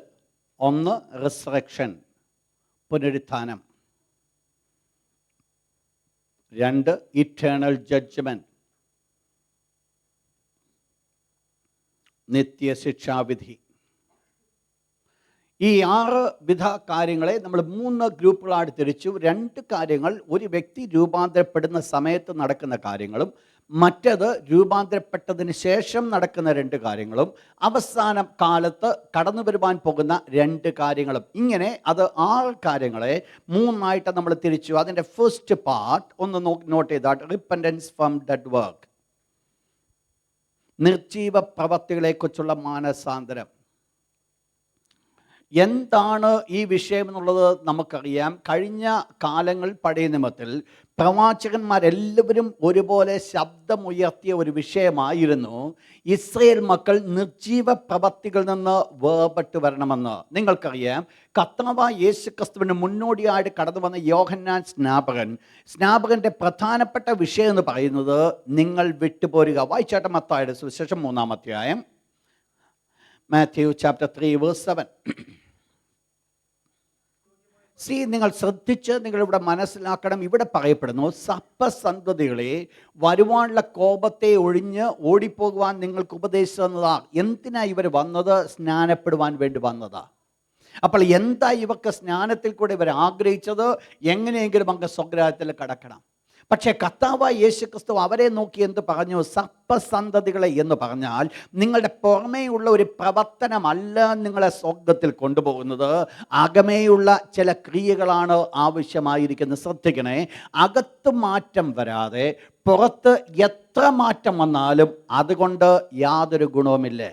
1 റിസറക്ഷൻ, പുനരുത്ഥാനം. 2, ഇറ്റേണൽ ജഡ്ജ്മെൻറ്റ്, നിത്യശിക്ഷാവിധി. ഈ 6 വിധ കാര്യങ്ങളെ നമ്മൾ 3 ഗ്രൂപ്പുകളായിട്ട് തിരിച്ചു. 2 കാര്യങ്ങൾ ഒരു വ്യക്തി രൂപാന്തരപ്പെടുന്ന സമയത്ത് നടക്കുന്ന കാര്യങ്ങളും, മറ്റത് രൂപാന്തരപ്പെട്ടതിന് ശേഷം നടക്കുന്ന 2 കാര്യങ്ങളും, അവസാന കാലത്ത് കടന്നു വരുവാൻ പോകുന്ന 2 കാര്യങ്ങളും. ഇങ്ങനെ അത് 6 കാര്യങ്ങളെ 3ആയിട്ട് നമ്മൾ തിരിച്ചു. അതിൻ്റെ ഫസ്റ്റ് പാർട്ട് ഒന്ന് നോട്ട് ചെയ്താൽ, റിപ്പൻറ്റൻസ് ഫ്രം ഡെഡ് വർക്ക്, നിർജീവ പ്രവൃത്തികളെക്കുറിച്ചുള്ള മാനസാന്തരം. എന്താണ് ഈ വിഷയം എന്നുള്ളത് നമുക്കറിയാം. കഴിഞ്ഞ കാലങ്ങൾ പഴയ നിയമത്തിൽ പ്രവാചകന്മാരെല്ലാവരും ഒരുപോലെ ശബ്ദമുയർത്തിയ ഒരു വിഷയമായിരുന്നു ഇസ്രയേൽ മക്കൾ നിർജീവ പ്രവൃത്തികളിൽ നിന്ന് വേർപെട്ട് വരണമെന്ന്. നിങ്ങൾക്കറിയാം, കർത്താവായ യേശുക്രിസ്തുവിന് മുന്നോടിയായിട്ട് കടന്നു വന്ന യോഹന്നാൻ സ്നാപകൻ്റെ പ്രധാനപ്പെട്ട വിഷയം എന്ന് പറയുന്നത് നിങ്ങൾ വിട്ടുപോരുക. വായിച്ചാട്ടെ മത്തായിയുടെ സുവിശേഷം 3-ാം അധ്യായം, മാത്യു ചാപ്റ്റർ 3 വേഴ്സ് 7. നിങ്ങൾ ശ്രദ്ധിച്ച് നിങ്ങളിവിടെ മനസ്സിലാക്കണം. ഇവിടെ പറയപ്പെടുന്നു, സർപ്പസന്തതികളെ വരുവാനുള്ള കോപത്തെ ഒഴിഞ്ഞ് ഓടിപ്പോകുവാൻ നിങ്ങൾക്ക് ഉപദേശിച്ചു തന്നതാ. എന്തിനാ ഇവർ വന്നത്? സ്നാനപ്പെടുവാൻ വേണ്ടി വന്നതാ. അപ്പോൾ എന്താ ഇവർക്ക് സ്നാനത്തിൽ കൂടെ ഇവർ ആഗ്രഹിച്ചത്? എങ്ങനെയെങ്കിലും അങ്ങ് സ്വഗ്രാഹത്തിൽ കടക്കണം. പക്ഷേ കർത്താവായ യേശുക്രിസ്തു അവരെ നോക്കി എന്ത് പറഞ്ഞു? സർപ്പസന്തതികളെ എന്ന് പറഞ്ഞാൽ നിങ്ങളുടെ പുറമേയുള്ള ഒരു പ്രവർത്തനമല്ല നിങ്ങളെ സ്വർഗത്തിൽ കൊണ്ടുപോകുന്നത്, അകമേയുള്ള ചില ക്രിയകളാണ് ആവശ്യമായിരിക്കുന്നത്. ശ്രദ്ധിക്കണേ, അകത്ത് മാറ്റം വരാതെ പുറത്ത് എത്ര മാറ്റം വന്നാലും അതുകൊണ്ട് യാതൊരു ഗുണവുമില്ല.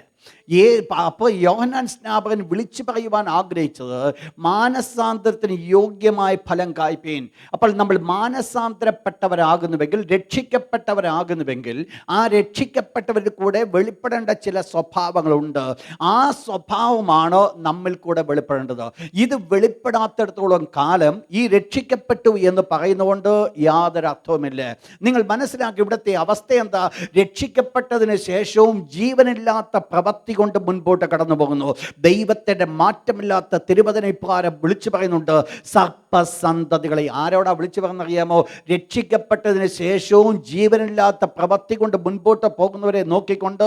അപ്പോൾ യോഹന്നാൻ സ്നാപകൻ വിളിച്ചു പറയുവാൻ ആഗ്രഹിച്ചത് മാനസാന്തരത്തിന് യോഗ്യമായ ഫലം കായ്പീൻ. അപ്പോൾ നമ്മൾ മാനസാന്തരപ്പെട്ടവരാകുന്നുവെങ്കിൽ, രക്ഷിക്കപ്പെട്ടവരാകുന്നുവെങ്കിൽ, ആ രക്ഷിക്കപ്പെട്ടവരിൽ കൂടെ വെളിപ്പെടേണ്ട ചില സ്വഭാവങ്ങളുണ്ട്. ആ സ്വഭാവമാണ് നമ്മിൽ കൂടെ വെളിപ്പെടേണ്ടത്. ഇത് വെളിപ്പെടാത്തിടത്തോളം കാലം ഈ രക്ഷിക്കപ്പെട്ടു എന്ന് പറയുന്നതുകൊണ്ട് യാതൊരു അർത്ഥവുമില്ല. നിങ്ങൾ മനസ്സിലാക്കി ഇവിടുത്തെ അവസ്ഥ എന്താ? രക്ഷിക്കപ്പെട്ടതിന് ശേഷവും ജീവനില്ലാത്ത പ്രവൃത്തി കൊണ്ട് മുൻപോട്ട് കടന്നു പോകുന്നു. ദൈവത്തിൻ്റെ മാറ്റമില്ലാത്ത തിരുവചനം ഇപ്രകാരം വിളിച്ചു പറയുന്നുണ്ട്, സർപ്പസന്തതികളെ. ആരോടാ വിളിച്ചു പറഞ്ഞറിയാമോ? രക്ഷിക്കപ്പെട്ടതിന് ശേഷവും ജീവനില്ലാത്ത പ്രവൃത്തി കൊണ്ട് മുൻപോട്ട് പോകുന്നവരെ നോക്കിക്കൊണ്ട്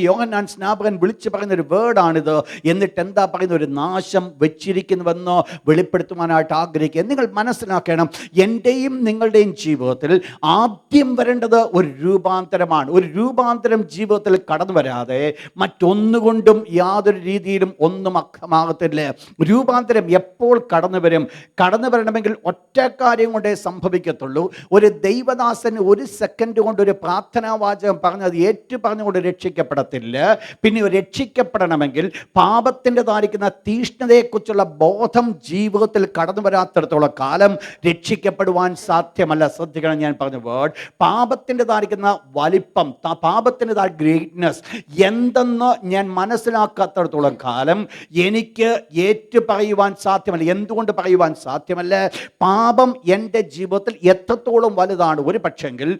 യോഹന്നാൻ സ്നാപകൻ വിളിച്ചു പറയുന്ന ഒരു വേർഡാണിത്. എന്നിട്ട് എന്താ പറയുന്ന? ഒരു നാശം വെച്ചിരിക്കുന്നുവെന്ന് വെളിപ്പെടുത്തുവാനായിട്ട് ആഗ്രഹിക്കുക. നിങ്ങൾ മനസ്സിലാക്കണം, എൻ്റെയും നിങ്ങളുടെയും ജീവിതത്തിൽ ആദ്യം വരേണ്ടത് ഒരു രൂപാന്തരമാണ്. ഒരു രൂപാന്തരം ജീവിതത്തിൽ കടന്നു വരാതെ മറ്റൊന്നുകൊണ്ടും യാതൊരു രീതിയിലും ഒന്നും അക്കമാകത്തില്ല. രൂപാന്തരം എപ്പോൾ കടന്നു വരണമെങ്കിൽ ഒറ്റ കാര്യം കൊണ്ടേ സംഭവിക്കത്തുള്ളൂ. ഒരു ദൈവദാസന് ഒരു സെക്കൻഡ് കൊണ്ട് ഒരു പ്രാർത്ഥനാ വാചകം പറഞ്ഞത് ഏറ്റു പറഞ്ഞുകൊണ്ട് രക്ഷിക്കപ്പെടത്തില്ല. പിന്നെ രക്ഷിക്കപ്പെടണമെങ്കിൽ പാപത്തിൻ്റെതായിരിക്കുന്ന തീഷ്ണതയെക്കുറിച്ചുള്ള ബോധം ജീവിതത്തിൽ കടന്നു വരാത്തിടത്തോളം കാലം രക്ഷിക്കപ്പെടുവാൻ സാധ്യമല്ല. ശ്രദ്ധിക്കണം, ഞാൻ പറഞ്ഞ വേർഡ്, പാപത്തിൻ്റെതായിരിക്കുന്ന വലിപ്പം, പാപത്തിൻ്റെതായ ഗ്രേറ്റ്നെസ് എന്തെന്ന് ഞാൻ മനസ്സിലാക്കാത്തിടത്തോളം കാലം എനിക്ക് ഏറ്റു പറയുവാൻ സാധ്യമല്ല. എന്തുകൊണ്ട് പറയുവാൻ സാധ്യമല്ല? പാപം എൻ്റെ ജീവിതത്തിൽ എത്രത്തോളം വലുതാണ്. ഒരു പക്ഷെങ്കിൽ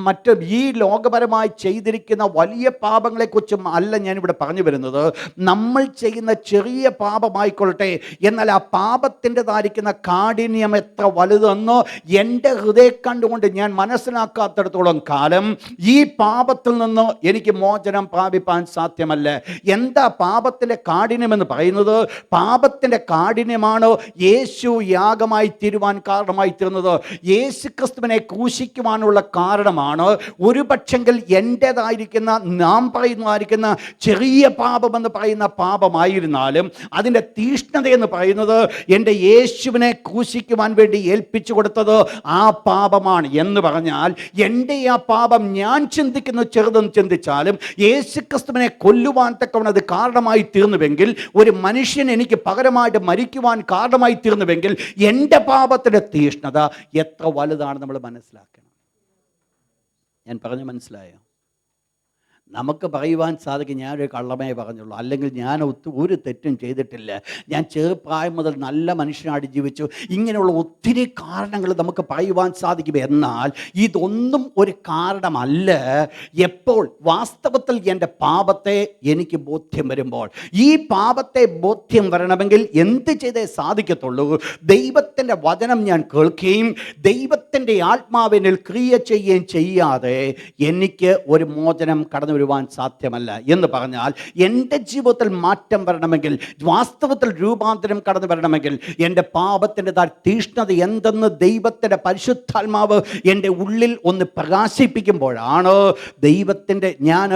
മറ്റ് ഈ ലോകപരമായി ചെയ്തിരിക്കുന്ന വലിയ പാപങ്ങളെക്കുറിച്ചും അല്ല ഞാനിവിടെ പറഞ്ഞു വരുന്നത്. നമ്മൾ ചെയ്യുന്ന ചെറിയ പാപമായിക്കൊള്ളട്ടെ, എന്നാൽ ആ പാപത്തിൻ്റെതായിരിക്കുന്ന കാഠിന്യം എത്ര വലുതെന്ന് എൻ്റെ ഹൃദയം കണ്ടുകൊണ്ട് ഞാൻ മനസ്സിലാക്കാത്തിടത്തോളം കാലം ഈ പാപത്തിൽ നിന്ന് എനിക്ക് മോചനം പ്രാപിപ്പാൻ സാധ്യമല്ല. എന്താ പാപത്തിൻ്റെ കാഠിന്യമെന്ന് പറയുന്നത്? പാപത്തിൻ്റെ കാഠിന്യമാണ് യേശു യാഗമായി തീരുവാൻ കാരണമായി തീർന്നത്. യേശു ക്രിസ്തുവിനെ ക്രൂശിക്കുവാനുള്ള കാരണമാണ് ഒരു പക്ഷെങ്കിൽ എൻ്റേതായിരിക്കുന്ന, നാം പറയുന്നതായിരിക്കുന്ന ചെറിയ പാപമെന്ന് പറയുന്ന പാപമായിരുന്നാലും അതിൻ്റെ തീഷ്ണതയെന്ന് പറയുന്നത് എൻ്റെ യേശുവിനെ ക്രൂശിക്കുവാൻ വേണ്ടി ഏൽപ്പിച്ചു കൊടുത്തത് ആ പാപമാണ്. എന്ന് പറഞ്ഞാൽ എൻ്റെ ആ പാപം ഞാൻ ചിന്തിക്കുന്ന ചെറുതെന്ന് ചിന്തിച്ചാലും യേശുക്രിസ്തുവിനെ കൊല്ലുവാൻ തക്കവണ്ണം അത് കാരണമായി തീർന്നുവെങ്കിൽ, ഒരു മനുഷ്യൻ എനിക്ക് പകരമായിട്ട് മരിക്കുവാൻ കാരണമായി തീർന്നുവെങ്കിൽ, എൻ്റെ പാപത്തിൻ്റെ തീഷ്ണത എത്ര വലുതാണ് നമ്മൾ മനസ്സിലാക്കണം. ഞാൻ പറഞ്ഞു മനസ്സിലായോ? നമുക്ക് പറയുവാൻ സാധിക്കും, ഞാനൊരു കള്ളമേ പറഞ്ഞുള്ളൂ, അല്ലെങ്കിൽ ഞാൻ ഒരു തെറ്റും ചെയ്തിട്ടില്ല, ഞാൻ ചെറുപ്രായം മുതൽ നല്ല മനുഷ്യനായിട്ട് ജീവിച്ചു, ഇങ്ങനെയുള്ള ഒത്തിരി കാരണങ്ങൾ നമുക്ക് പറയുവാൻ സാധിക്കും. എന്നാൽ ഇതൊന്നും ഒരു കാരണമല്ല. എപ്പോൾ വാസ്തവത്തിൽ എൻ്റെ പാപത്തെ എനിക്ക് ബോധ്യം വരുമ്പോൾ, ഈ പാപത്തെ ബോധ്യം വരണമെങ്കിൽ എന്ത് ചെയ്തേ സാധിക്കത്തുള്ളൂ? ദൈവത്തിൻ്റെ വചനം ഞാൻ കേൾക്കുകയും ദൈവത്തിൻ്റെ ആത്മാവിനിൽ ക്രിയ ചെയ്യുകയും ചെയ്യാതെ എനിക്ക് ഒരു മോചനം കടന്നു വരുവാൻ സാധ്യമല്ല. എന്ന് പറഞ്ഞാൽ എൻ്റെ ജീവിതത്തിൽ മാറ്റം വരണമെങ്കിൽ, വാസ്തവത്തിൽ രൂപാന്തരം കടന്നു വരണമെങ്കിൽ, എൻ്റെ പാപത്തിൻ്റെ തീഷ്ണത എന്തെന്ന് ദൈവത്തിൻ്റെ പരിശുദ്ധാത്മാവ് എൻ്റെ ഉള്ളിൽ ഒന്ന് പ്രകാശിപ്പിക്കുമ്പോഴാണ് ദൈവത്തിൻ്റെ ഞാൻ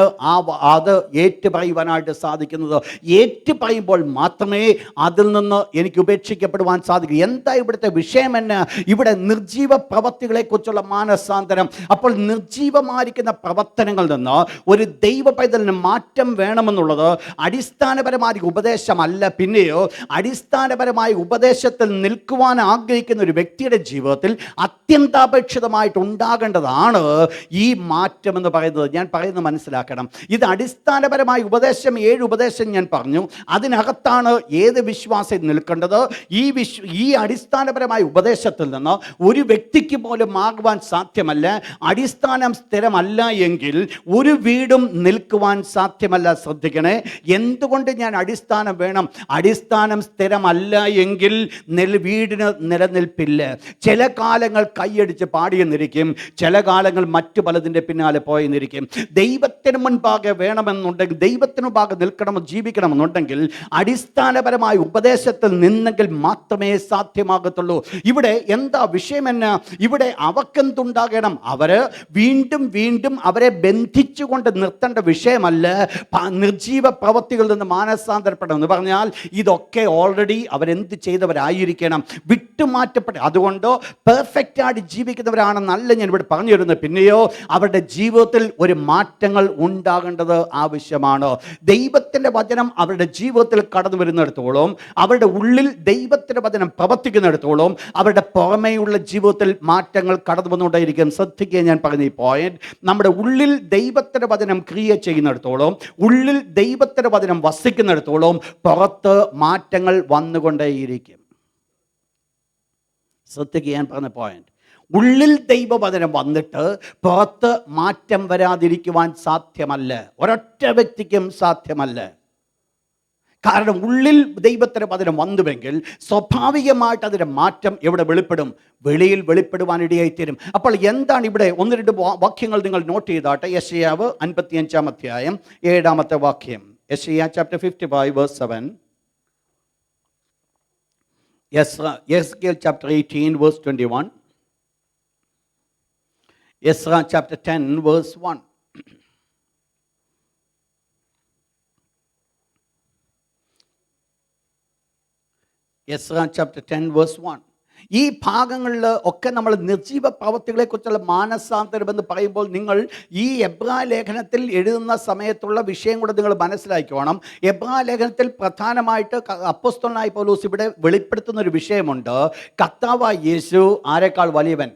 അത് ഏറ്റുപറയുവാനായിട്ട് സാധിക്കുന്നത്. ഏറ്റുപറയുമ്പോൾ മാത്രമേ അതിൽ നിന്ന് എനിക്ക് ഉപേക്ഷിക്കപ്പെടുവാൻ സാധിക്കൂ. എന്താ ഇവിടുത്തെ വിഷയം? എന്നെ ഇവിടെ നിർജീവ പ്രവർത്തികളെക്കുറിച്ചുള്ള മാനസാന്തരം. അപ്പോൾ നിർജീവമായിരിക്കുന്ന പ്രവർത്തനങ്ങളിൽ നിന്ന് ഒരു ദൈവ പൈതലിന് മാറ്റം വേണമെന്നുള്ളത് അടിസ്ഥാനപരമായ ഉപദേശമല്ല, പിന്നെയോ അടിസ്ഥാനപരമായ ഉപദേശത്തിൽ നിൽക്കുവാൻ ആഗ്രഹിക്കുന്ന ഒരു വ്യക്തിയുടെ ജീവിതത്തിൽ അത്യന്താപേക്ഷിതമായിട്ട് ഉണ്ടാകേണ്ടതാണ് ഈ മാറ്റം എന്ന് പറയുന്നത്. ഞാൻ പറയുന്നത് മനസ്സിലാക്കണം. ഇത് അടിസ്ഥാനപരമായ ഉപദേശം, 7 ഉപദേശം ഞാൻ പറഞ്ഞു. അതിനകത്താണ് ഏത് വിശ്വാസം നിൽക്കേണ്ടത്. ഈ അടിസ്ഥാനപരമായ ഉപദേശത്തിൽ നിന്ന് ഒരു വ്യക്തിക്ക് പോലും മാറുവാൻ സാധ്യമല്ല. അടിസ്ഥാനം സ്ഥിരമല്ല എങ്കിൽ ഒരു വീടും നിൽക്കുവാൻ സാധ്യമല്ല. ശ്രദ്ധിക്കണേ, എന്തുകൊണ്ട് ഞാൻ അടിസ്ഥാനം വേണം? അടിസ്ഥാനം സ്ഥിരമല്ല എങ്കിൽ വീടിന് നിലനിൽപ്പില്ല. ചില കാലങ്ങൾ കൈയടിച്ച് പാടിയെന്നിരിക്കും, ചില കാലങ്ങൾ മറ്റു പലതിൻ്റെ പിന്നാലെ പോയെന്നിരിക്കും. ദൈവത്തിന് മുൻപാകെ വേണമെന്നുണ്ടെങ്കിൽ, ദൈവത്തിന് മുൻപാകെ നിൽക്കണമെന്ന് ജീവിക്കണമെന്നുണ്ടെങ്കിൽ അടിസ്ഥാനപരമായ ഉപദേശത്തിൽ നിന്നെങ്കിൽ മാത്രമേ സാധ്യമാകത്തുള്ളൂ. ഇവിടെ എന്താ വിഷയം? എന്നാ ഇവിടെ അവക്കെന്തുണ്ടാകണം? അവര് വീണ്ടും വീണ്ടും അവരെ ബന്ധിച്ചുകൊണ്ട് നിർത്തേണ്ട വിഷയമല്ല നിർജീവ പ്രവൃത്തികളിൽ നിന്ന് മാനസാന്തരപ്പെടണം എന്ന് പറഞ്ഞാൽ ഇതൊക്കെ ഓൾറെഡി അവരെന്ത് ചെയ്തവരായിരിക്കണം, വിട്ടുമാറ്റപ്പെട്ട. അതുകൊണ്ട് പെർഫെക്റ്റ് ആയിട്ട് ജീവിക്കുന്നവരാണെന്നല്ല ഞാൻ ഇവിടെ പറഞ്ഞു തരുന്നത്. പിന്നെയോ അവരുടെ ജീവിതത്തിൽ ഒരു മാറ്റങ്ങൾ ഉണ്ടാകേണ്ടത് ആവശ്യമാണ്. ദൈവത്തിൻ്റെ വചനം അവരുടെ ജീവിതത്തിൽ കടന്നു വരുന്നിടത്തോളം, അവരുടെ ഉള്ളിൽ ദൈവത്തിൻ്റെ വചനം പ്രവർത്തിക്കുന്നിടത്തോളം അവരുടെ പുറമേയുള്ള ജീവിതത്തിൽ മാറ്റങ്ങൾ കടന്നു വന്നുകൊണ്ടേയിരിക്കും. ശ്രദ്ധിക്കുക, ഞാൻ പറഞ്ഞ ഈ പോയിന്റ്. നമ്മുടെ ഉള്ളിൽ ദൈവത്തിൻ്റെ വചനം ക്രിയ ചെയ്യുന്നിടത്തോളം, ഉള്ളിൽ ദൈവത്തിൻ്റെ വചനം വസിക്കുന്നിടത്തോളം പുറത്ത് മാറ്റങ്ങൾ വന്നുകൊണ്ടേയിരിക്കും. ശ്രദ്ധിക്കുക, ഞാൻ പറഞ്ഞ പോയിന്റ്. ഉള്ളിൽ ദൈവവചനം വന്നിട്ട് പുറത്ത് മാറ്റം വരാതിരിക്കുവാൻ സാധ്യമല്ല. ഒരൊറ്റ വ്യക്തിക്കും സാധ്യമല്ല. കാരണം ഉള്ളിൽ ദൈവത്തിൻ്റെ വചനം വന്നുവെങ്കിൽ സ്വാഭാവികമായിട്ട് അതിൻ്റെ മാറ്റം എവിടെ വെളിപ്പെടും? വെളിയിൽ വെളിപ്പെടുവാനിടയായിത്തീരും. അപ്പോൾ എന്താണ് ഇവിടെ? 1-2 വാക്യങ്ങൾ നിങ്ങൾ നോട്ട് ചെയ്താട്ടെ. യെശയ്യാവ് 55-ാം അധ്യായം 7-ാമത്തെ വാക്യം. യെശയ്യാ chapter 55 verse 7. Ezekiel chapter 18 verse 21. Ezra chapter 10 verse 1. Ezra chapter 10 verse 1. ഈ ഭാഗങ്ങളിൽ ഒക്കെ നമ്മൾ നിർജീവ പ്രവൃത്തികളെക്കുറിച്ചുള്ള മാനസാന്തരം എന്ന് പറയുമ്പോൾ നിങ്ങൾ ഈ എബ്രായ ലേഖനത്തിൽ എഴുതുന്ന സമയത്തുള്ള വിഷയം കൂടെ നിങ്ങൾ മനസ്സിലാക്കിക്കോണം. എബ്രായ ലേഖനത്തിൽ പ്രധാനമായിട്ട് അപ്പോസ്തലനായ പൗലോസ് ഇവിടെ വെളിപ്പെടുത്തുന്ന ഒരു വിഷയമുണ്ട്. കർത്താവായ യേശു ആരെക്കാൾ വലിയവൻ?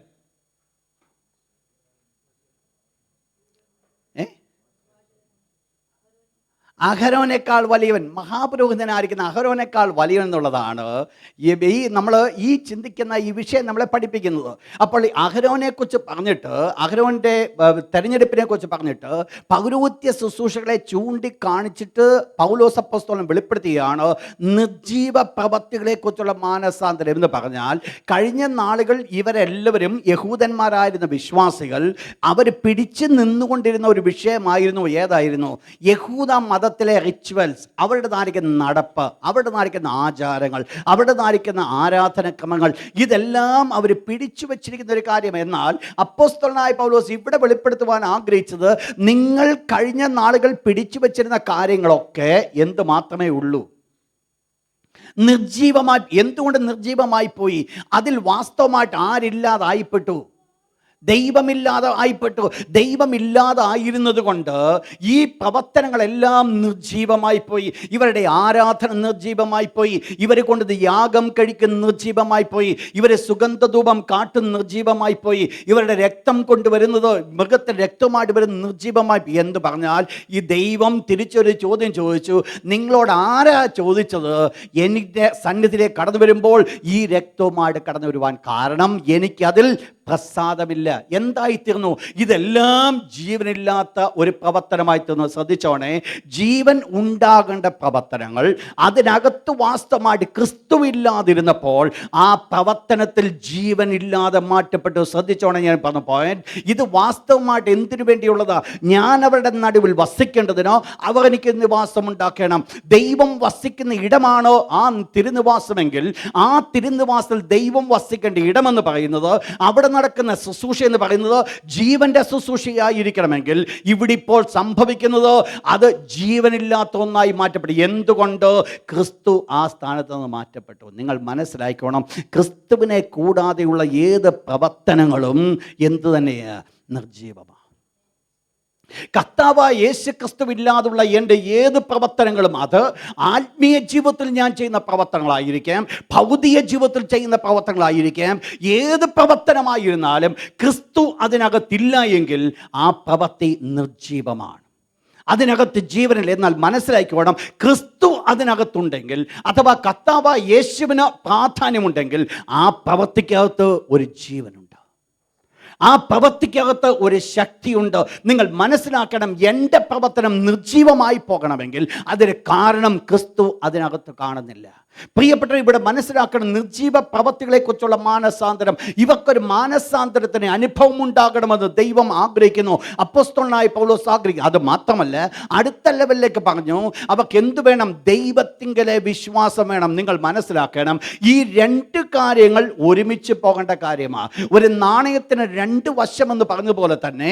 അഹരോനേക്കാൾ വലിയവൻ. മഹാപുരോഹിതനായിരിക്കുന്ന അഹരോനേക്കാൾ വലിയവൻ എന്നുള്ളതാണ് നമ്മൾ ഈ ചിന്തിക്കുന്ന ഈ വിഷയം നമ്മളെ പഠിപ്പിക്കുന്നത്. അപ്പോൾ അഹരോനെക്കുറിച്ച് പറഞ്ഞിട്ട്, അഹരോൻ്റെ തെരഞ്ഞെടുപ്പിനെ കുറിച്ച് പറഞ്ഞിട്ട് പൗരോഹിത്യ ശുശ്രൂഷകളെ ചൂണ്ടിക്കാണിച്ചിട്ട് പൗലോസ് അപ്പോസ്തലൻ വെളിപ്പെടുത്തുകയാണ് നിർജീവ പ്രവൃത്തികളെക്കുറിച്ചുള്ള മാനസാന്തരം എന്ന് പറഞ്ഞാൽ, കഴിഞ്ഞ നാളുകൾ ഇവരെല്ലാവരും യഹൂദന്മാരായിരുന്ന വിശ്വാസികൾ അവർ പിടിച്ചു നിന്നുകൊണ്ടിരുന്ന ഒരു വിഷയമായിരുന്നു. ഏതായിരുന്നു? യഹൂദ മതത്തിലെ റിച്വൽസ്, അവരുടെ നാരിക്കുന്ന നടപ്പ്, അവരുടെ നാരിക്കുന്ന ആചാരങ്ങൾ, അവരുടെ നാരിക്കുന്ന ആരാധനക്രമങ്ങൾ, ഇതെല്ലാം അവർ പിടിച്ചു വച്ചിരിക്കുന്ന ഒരു കാര്യം. എന്നാൽ അപ്പോസ്തലനായ പൗലോസ് ഇവിടെ വെളിപ്പെടുത്തുവാൻ ആഗ്രഹിച്ചത്, നിങ്ങൾ കഴിഞ്ഞ നാളുകൾ പിടിച്ചു വച്ചിരുന്ന കാര്യങ്ങളൊക്കെ എന്ത് മാത്രമേ ഉള്ളൂ? നിർജീവമായി. എന്തുകൊണ്ട് നിർജീവമായി പോയി? അതിൽ വാസ്തവമായിട്ട് ആരില്ലാതായിപ്പെട്ടു? ദൈവമില്ലാതെ ആയിപ്പെട്ടു. ദൈവമില്ലാതായിരുന്നത് കൊണ്ട് ഈ പ്രവർത്തനങ്ങളെല്ലാം നിർജീവമായി പോയി. ഇവരുടെ ആരാധന നിർജീവമായി പോയി. ഇവരെ കൊണ്ട് യാഗം കഴിക്കുന്ന നിർജീവമായി പോയി. ഇവരെ സുഗന്ധധൂപം കാട്ടുന്ന നിർജീവമായി പോയി. ഇവരുടെ രക്തം കൊണ്ടുവരുന്നത് മൃഗത്തിൻ്റെ രക്തമായിട്ട് വരുന്ന നിർജീവമായി. എന്ന് പറഞ്ഞാൽ ഈ ദൈവം തിരിച്ചൊരു ചോദ്യം ചോദിച്ചു. നിങ്ങളോട് ആരാ ചോദിച്ചത് എൻ്റെ സന്നിധിയിലേക്ക് കടന്നു വരുമ്പോൾ ഈ രക്തവുമായിട്ട് കടന്നു വരുവാൻ? കാരണം എനിക്കതിൽ പ്രസാദമില്ല. എന്തായിത്തീർന്നു? ഇതെല്ലാം ജീവനില്ലാത്ത ഒരു പ്രവർത്തനമായി തീർന്നു. ശ്രദ്ധിച്ചോണേ, ജീവൻ ഉണ്ടാകേണ്ട പ്രവർത്തനങ്ങൾ അതിനകത്ത് വാസ്തവമായിട്ട് ക്രിസ്തുവില്ലാതിരുന്നപ്പോൾ ആ പ്രവർത്തനത്തിൽ ജീവൻ ഇല്ലാതെ മാറ്റപ്പെട്ടു. ശ്രദ്ധിച്ചോണേ, ഞാൻ പറഞ്ഞ പോയിന്റ്. ഇത് വാസ്തവമായിട്ട് എന്തിനു വേണ്ടിയുള്ളതാ? ഞാൻ അവരുടെ നടുവിൽ വസിക്കേണ്ടതിനോ അവർ എനിക്ക് നിവാസം ഉണ്ടാക്കണം. ദൈവം വസിക്കുന്ന ഇടമാണോ ആ തിരുനിവാസമെങ്കിൽ ആ തിരുനിവാസത്തിൽ ദൈവം വസിക്കേണ്ട ഇടമെന്ന് പറയുന്നത് അവിടെ നടക്കുന്ന ശുശ്രൂഷ എന്ന് പറയുന്നത് ജീവൻ്റെ ശുശ്രൂഷയായിരിക്കണമെങ്കിൽ ഇവിടെ ഇപ്പോൾ സംഭവിക്കുന്നത് അത് ജീവനില്ലാത്ത ഒന്നായി മാറ്റപ്പെട്ടു. എന്തുകൊണ്ട്? ക്രിസ്തു ആ സ്ഥാനത്ത് നിന്ന് മാറ്റപ്പെട്ടു. നിങ്ങൾ മനസ്സിലാക്കണം, ക്രിസ്തുവിനെ കൂടാതെയുള്ള ഏത് പ്രവർത്തനങ്ങളും എന്തു തന്നെയാണ്? നിർജീവമാണ്. കർത്താവായ യേശു ക്രിസ്തുവില്ലാതുള്ള എൻ്റെ ഏത് പ്രവർത്തനങ്ങളും അത് ആത്മീയ ജീവിതത്തിൽ ഞാൻ ചെയ്യുന്ന പ്രവർത്തനങ്ങളായിരിക്കാം, ഭൗതിക ജീവിതത്തിൽ ചെയ്യുന്ന പ്രവർത്തനങ്ങളായിരിക്കാം, ഏത് പ്രവർത്തനമായിരുന്നാലും ക്രിസ്തു അതിനകത്തില്ല എങ്കിൽ ആ പ്രവൃത്തി നിർജീവമാണ്. അതിനകത്ത് ജീവനില്ല. എന്നാൽ മനസ്സിലാക്കിക്കോണം, ക്രിസ്തു അതിനകത്തുണ്ടെങ്കിൽ അഥവാ കർത്താവായ യേശുവിന് പ്രാധാന്യമുണ്ടെങ്കിൽ ആ പ്രവൃത്തിക്കകത്ത് ഒരു ജീവനുണ്ട്, ആ പ്രവൃത്തിക്കകത്ത് ഒരു ശക്തിയുണ്ട്. നിങ്ങൾ മനസ്സിലാക്കണം, എൻ്റെ പ്രവർത്തനം നിർജീവമായി പോകണമെങ്കിൽ അതിന് കാരണം ക്രിസ്തു അതിനകത്ത് കാണുന്നില്ല. പ്രിയപ്പെട്ടവർ, ഇവിടെ മനസ്സിലാക്കണം, നിർജീവ പ്രവൃത്തികളെക്കുറിച്ചുള്ള മാനസാന്തരം, ഇവക്കൊരു മാനസാന്തരത്തിന് അനുഭവം ഉണ്ടാകണമെന്ന് ദൈവം ആഗ്രഹിക്കുന്നു. അപ്പോസ്തലനായ പൗലോസ് ആഗ്രഹിക്കുന്നു. അത് മാത്രമല്ല, അടുത്ത ലെവലിലേക്ക് പറഞ്ഞു, അവർക്ക് എന്തു വേണം? ദൈവത്തിങ്കലെ വിശ്വാസം വേണം. നിങ്ങൾ മനസ്സിലാക്കണം, ഈ രണ്ട് കാര്യങ്ങൾ ഒരുമിച്ച് പോകേണ്ട കാര്യമാണ്. ഒരു നാണയത്തിന് രണ്ട് വശമെന്ന് പറഞ്ഞതുപോലെ തന്നെ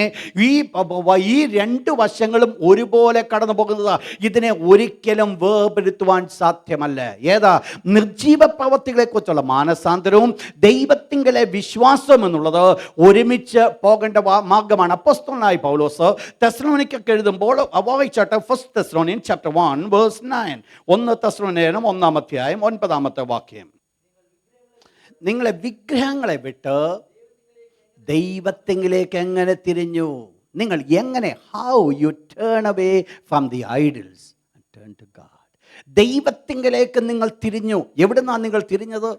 ഈ രണ്ട് വശങ്ങളും ഒരുപോലെ കടന്നു പോകുന്നതാണ്. ഇതിനെ ഒരിക്കലും വേർപെടുത്തുവാൻ സാധ്യമല്ല. ഏതാ? നിർജീവ പ്രവൃത്തികളെക്കുറിച്ചുള്ള മാനസാന്തരവും ദൈവത്തിങ്കലെ വിശ്വാസവും എന്നുള്ളത് ഒരുമിച്ച് പോകേണ്ട മാർഗമാണ്. അപ്പോസ്തലനായ പൗലോസ് തെസ്സലോനിക്കർക്ക് എഴുതുമ്പോൾ വായിച്ചാട്ടെ, 1 Thessalonians chapter 1 verse 9. 1 തെസ്സലോനിക്കർ 1-ാം അധ്യായം 9-ാമത്തെ വാക്യം. നിങ്ങളെ വിഗ്രഹങ്ങളെ വിട്ട് ദൈവത്തിങ്കിലേക്ക് എങ്ങനെ തിരിഞ്ഞു? നിങ്ങൾ എങ്ങനെ? How you turn away from the idols and turn to God. ദൈവത്തിങ്കലേക്ക് നിങ്ങൾ തിരിഞ്ഞു. എവിടുന്നാണ് നിങ്ങൾ തിരിഞ്ഞത്?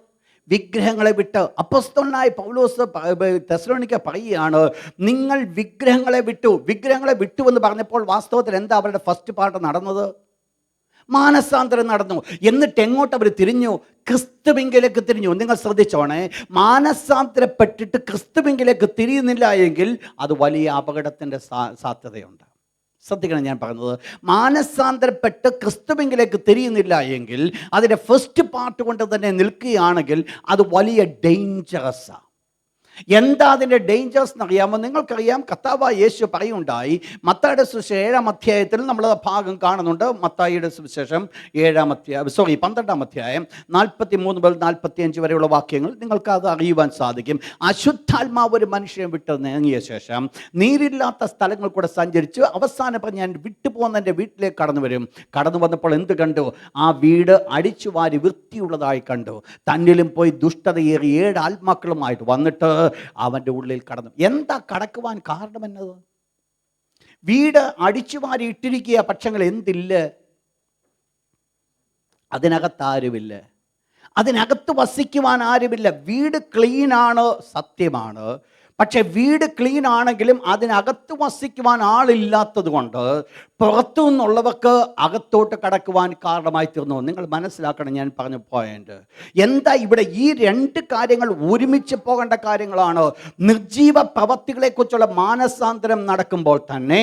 വിഗ്രഹങ്ങളെ വിട്ട്. അപ്പോസ്തലനായ പൗലോസ് തെസ്സലോനിക്ക പറയുകയാണ്, നിങ്ങൾ വിഗ്രഹങ്ങളെ വിട്ടു. വിഗ്രഹങ്ങളെ വിട്ടു എന്ന് പറഞ്ഞപ്പോൾ വാസ്തവത്തിൽ എന്താ അവരുടെ ഫസ്റ്റ് പാർട്ട് നടന്നത്? മാനസാന്തരം നടന്നു. എന്നിട്ട് എങ്ങോട്ട് അവർ തിരിഞ്ഞു? ക്രിസ്തുവിങ്കിലേക്ക് തിരിഞ്ഞു. നിങ്ങൾ ശ്രദ്ധിച്ചോണേ, മാനസാന്തരപ്പെട്ടിട്ട് ക്രിസ്തുവിങ്കിലേക്ക് തിരിയുന്നില്ല എങ്കിൽ അത് വലിയ അപകടത്തിൻ്റെ സാധ്യതയുണ്ട്. ശ്രദ്ധിക്കണം ഞാൻ പറയുന്നത്. മാനസാന്തരപ്പെട്ട് ക്രിസ്തുവിങ്കിലേക്ക് തിരിയുന്നില്ല എങ്കിൽ, അതിൻ്റെ ഫസ്റ്റ് പാർട്ട് കൊണ്ട് തന്നെ നിൽക്കുകയാണെങ്കിൽ അത് വലിയ ഡേഞ്ചറസാണ്. എന്താ അതിൻ്റെ ഡേഞ്ചേഴ്സ് എന്നറിയാമോ? നിങ്ങൾക്കറിയാം, കർത്താവായ യേശു പറയുണ്ടായി, മത്തായിയുടെ സുവിശേഷം 7-ാം അധ്യായത്തിൽ നമ്മൾ ഭാഗം കാണുന്നുണ്ട്. മത്തായിയുടെ സുവിശേഷം 12-ാം അധ്യായം 43 മുതൽ 45 വരെയുള്ള വാക്യങ്ങൾ നിങ്ങൾക്ക് അത് അറിയുവാൻ സാധിക്കും. അശുദ്ധാത്മാവ് ഒരു മനുഷ്യനെ വിട്ട് നീങ്ങിയ ശേഷം നീരില്ലാത്ത സ്ഥലങ്ങൾ കൂടെ സഞ്ചരിച്ച് അവസാനം ഞാൻ വിട്ടുപോകുന്ന എൻ്റെ വീട്ടിലേക്ക് കടന്നു വരും. കടന്നു വന്നപ്പോൾ എന്ത് കണ്ടു? ആ വീട് അടിച്ചു വാരി വൃത്തിയുള്ളതായി കണ്ടു. തന്നിലും പോയി ദുഷ്ടതയേറി 7 ആത്മാക്കളുമായിട്ട് വന്നിട്ട് അവൻ്റെ ഉള്ളിൽ കടന്നു. എന്താ കടക്കുവാൻ കാരണമെന്നത്? വീട് അടിച്ചു വാരി ഇട്ടിരിക്കുക, പക്ഷങ്ങൾ എന്തില്ല? അതിനകത്ത് ആരുമില്ല, അതിനകത്ത് വസിക്കുവാൻ ആരുമില്ല. വീട് ക്ലീനാണ്, സത്യമാണ്. പക്ഷെ വീട് ക്ലീൻ ആണെങ്കിലും അതിനകത്ത് വസിക്കുവാൻ ആളില്ലാത്തത് കൊണ്ട് പുറത്തു നിന്നുള്ളവർക്ക് അകത്തോട്ട് കടക്കുവാൻ കാരണമായി തീർന്നു. നിങ്ങൾ മനസ്സിലാക്കണം ഞാൻ പറഞ്ഞ പോയിന്റ് എന്താ. ഇവിടെ ഈ രണ്ട് കാര്യങ്ങൾ ഒരുമിച്ച് പോകേണ്ട കാര്യങ്ങളാണ്. നിർജീവ പ്രവൃത്തികളെക്കുറിച്ചുള്ള മാനസാന്തരം നടക്കുമ്പോൾ തന്നെ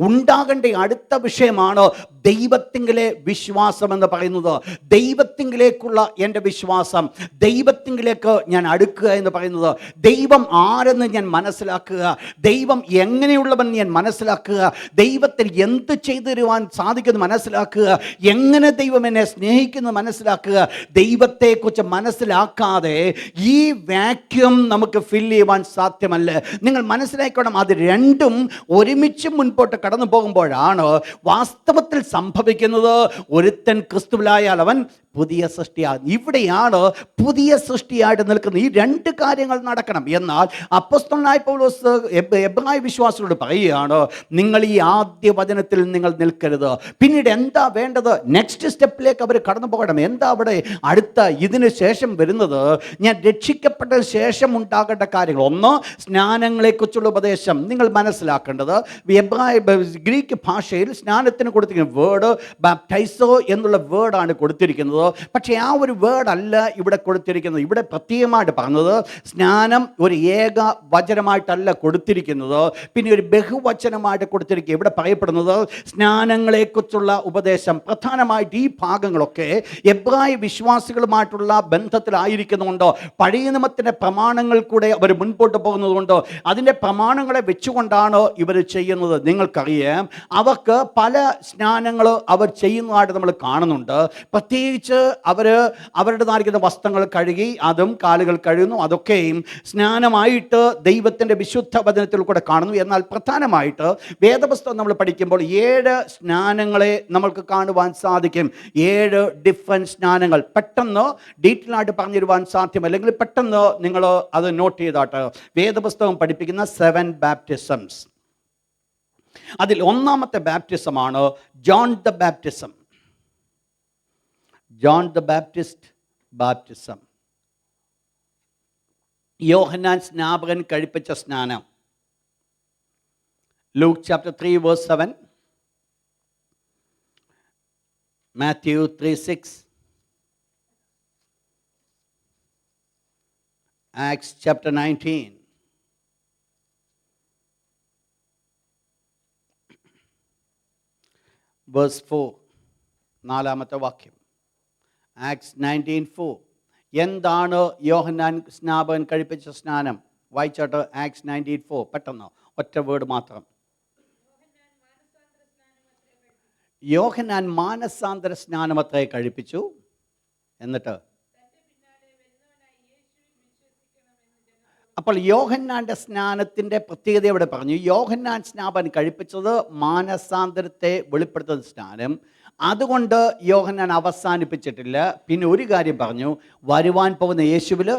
ഉണ്ടാകേണ്ട അടുത്ത വിഷയമാണ് ദൈവത്തിങ്കിലെ വിശ്വാസം എന്ന് പറയുന്നത്. ദൈവത്തിങ്കിലേക്കുള്ള എൻ്റെ വിശ്വാസം, ദൈവത്തിങ്കിലേക്ക് ഞാൻ അടുക്കുക എന്ന് പറയുന്നത്. ദൈവം ആരെന്ന് ഞാൻ മനസ്സിലാക്കുക, ദൈവം എങ്ങനെയുള്ളവൻ ഞാൻ മനസ്സിലാക്കുക, ദൈവത്തിൽ എന്ത് ചെയ്തു തരുവാൻ സാധിക്കുന്നു മനസ്സിലാക്കുക, എങ്ങനെ ദൈവം എന്നെ സ്നേഹിക്കുന്നു മനസ്സിലാക്കുക. ദൈവത്തെക്കുറിച്ച് മനസ്സിലാക്കാതെ ഈ വാക്യൂം നമുക്ക് ഫില്ല് ചെയ്യുവാൻ സാധ്യമല്ല. നിങ്ങൾ മനസ്സിലാക്കണം, അത് രണ്ടും ഒരുമിച്ച് മുൻപോട്ട് കടന്നു പോകുമ്പോഴാണ് വാസ്തവത്തിൽ സംഭവിക്കുന്നത്. ഒരുത്തൻ ക്രിസ്തുവിലായാൽ അവൻ പുതിയ സൃഷ്ടിയാണ്. ഇവിടെയാണ് പുതിയ സൃഷ്ടിയായിട്ട് നിൽക്കുന്നത്. ഈ രണ്ട് കാര്യങ്ങൾ നടക്കണം. എന്നാൽ അപ്പോസ്തലനായ പൗലോസ് എബ്രായ വിശ്വാസികളോട് പറയുകയാണ്, നിങ്ങൾ ഈ ആദ്യ വചനത്തിൽ നിങ്ങൾ നിൽക്കരുത്. പിന്നീട് എന്താ വേണ്ടത്? നെക്സ്റ്റ് സ്റ്റെപ്പിലേക്ക് അവർ കടന്നു പോകണം. എന്താ അവിടെ അടുത്ത ഇതിന് ശേഷം വരുന്നത്? ഞാൻ രക്ഷിക്കപ്പെട്ട ശേഷം ഉണ്ടാകേണ്ട കാര്യങ്ങൾ. ഒന്ന്, സ്നാനങ്ങളെക്കുറിച്ചുള്ള ഉപദേശം. നിങ്ങൾ മനസ്സിലാക്കേണ്ടത് ഗ്രീക്ക് ഭാഷയിൽ സ്നാനത്തിന് കൊടുത്തിരിക്കുന്ന വേർഡ് ബാപ്റ്റൈസോ എന്നുള്ള വേർഡാണ് കൊടുത്തിരിക്കുന്നത്. കൊടുത്തിരിക്കുന്നത്. പക്ഷേ ആ ഒരു വേർഡല്ല ഇവിടെ കൊടുത്തിരിക്കുന്നത്. ഇവിടെ പ്രത്യേകമായിട്ട് പറഞ്ഞത് സ്നാനം ഒരു ഏക വചനമായിട്ടല്ല കൊടുത്തിരിക്കുന്നത്, പിന്നെ ഒരു ബഹുവചനമായിട്ട് കൊടുത്തിരിക്കുക. ഇവിടെ പറയപ്പെടുന്നത് സ്നാനങ്ങളെക്കുറിച്ചുള്ള ഉപദേശം. പ്രധാനമായിട്ട് ഈ ഭാഗങ്ങളൊക്കെ എബ്രായ വിശ്വാസികളുമായിട്ടുള്ള ബന്ധത്തിലായിരിക്കുന്നതുകൊണ്ട്, പഴയ നിയമത്തിൻ്റെ പ്രമാണങ്ങൾ കൂടെ അവർ മുൻപോട്ട് പോകുന്നതുകൊണ്ട്, അതിൻ്റെ പ്രമാണങ്ങളെ വെച്ചുകൊണ്ടാണ് ഇവർ ചെയ്യുന്നത്. നിങ്ങൾക്കറിയാം, അവർക്ക് പല സ്നാനങ്ങൾ അവർ ചെയ്യുന്നതായിട്ട് നമ്മൾ കാണുന്നുണ്ട്. പ്രത്യേകിച്ച് അവരുടേതായിരിക്കുന്ന വസ്ത്രങ്ങൾ കഴുകി അതും കാലുകൾ കഴുകുന്നു, അതൊക്കെയും സ്നാനമായിട്ട് ദൈവത്തിൻ്റെ വിശുദ്ധ വചനത്തിൽ കൂടെ കാണുന്നു. എന്നാൽ പ്രധാനമായിട്ട് വേദപുസ്തകം നമ്മൾ പഠിക്കുമ്പോൾ 7 സ്നാനങ്ങളെ നമുക്ക് കാണുവാൻ സാധിക്കും. 7 ഡിഫറെൻറ്റ് സ്നാനങ്ങൾ. പെട്ടെന്ന് ഡീറ്റെയിൽ ആയിട്ട് പറഞ്ഞിരുവാൻ സാധ്യമല്ല, അല്ലെങ്കിൽ പെട്ടെന്ന് നിങ്ങൾ അത് നോട്ട് ചെയ്താട്ട്. വേദപുസ്തകം പഠിപ്പിക്കുന്ന 7 ബാപ്റ്റിസംസ്. അതിൽ ഒന്നാമത്തെ ബാപ്റ്റിസമാണ് John the baptism. John the Baptist baptism. Yohannan സ്നാപകൻ കഴിപ്പിച്ച സ്നാനം. Luke chapter 3 verse 7, Matthew 3:6, Acts chapter 19, verse 4, 4-ാമത്തെ വാക്യം. ആക്ട്സ് 19:4. എന്താണ് യോഹന്നാൻ സ്നാപകൻ കഴിപ്പിച്ച സ്നാനം? വായിച്ചാട്ട് ആക്ട്സ് 19:4 പെട്ടെന്ന്, ഒറ്റ വേർഡ് മാത്രം. യോഹന്നാൻ മാനസാന്തര സ്നാനമത്രേ കഴിപ്പിച്ചു. എന്നിട്ട് അപ്പോൾ യോഹന്നാൻ്റെ സ്നാനത്തിൻ്റെ പ്രത്യേകത ഇവിടെ പറഞ്ഞു. യോഹന്നാൻ സ്നാപകൻ കഴിപ്പിച്ചത് മാനസാന്തരത്തെ വെളിപ്പെടുത്തുന്ന സ്നാനം. അതുകൊണ്ട് യോഹന്നാൻ അവസാനിപ്പിച്ചിട്ടില്ല. പിന്നെ ഒരു കാര്യം പറഞ്ഞു, വരുവാൻ പോകുന്ന യേശുവിൽ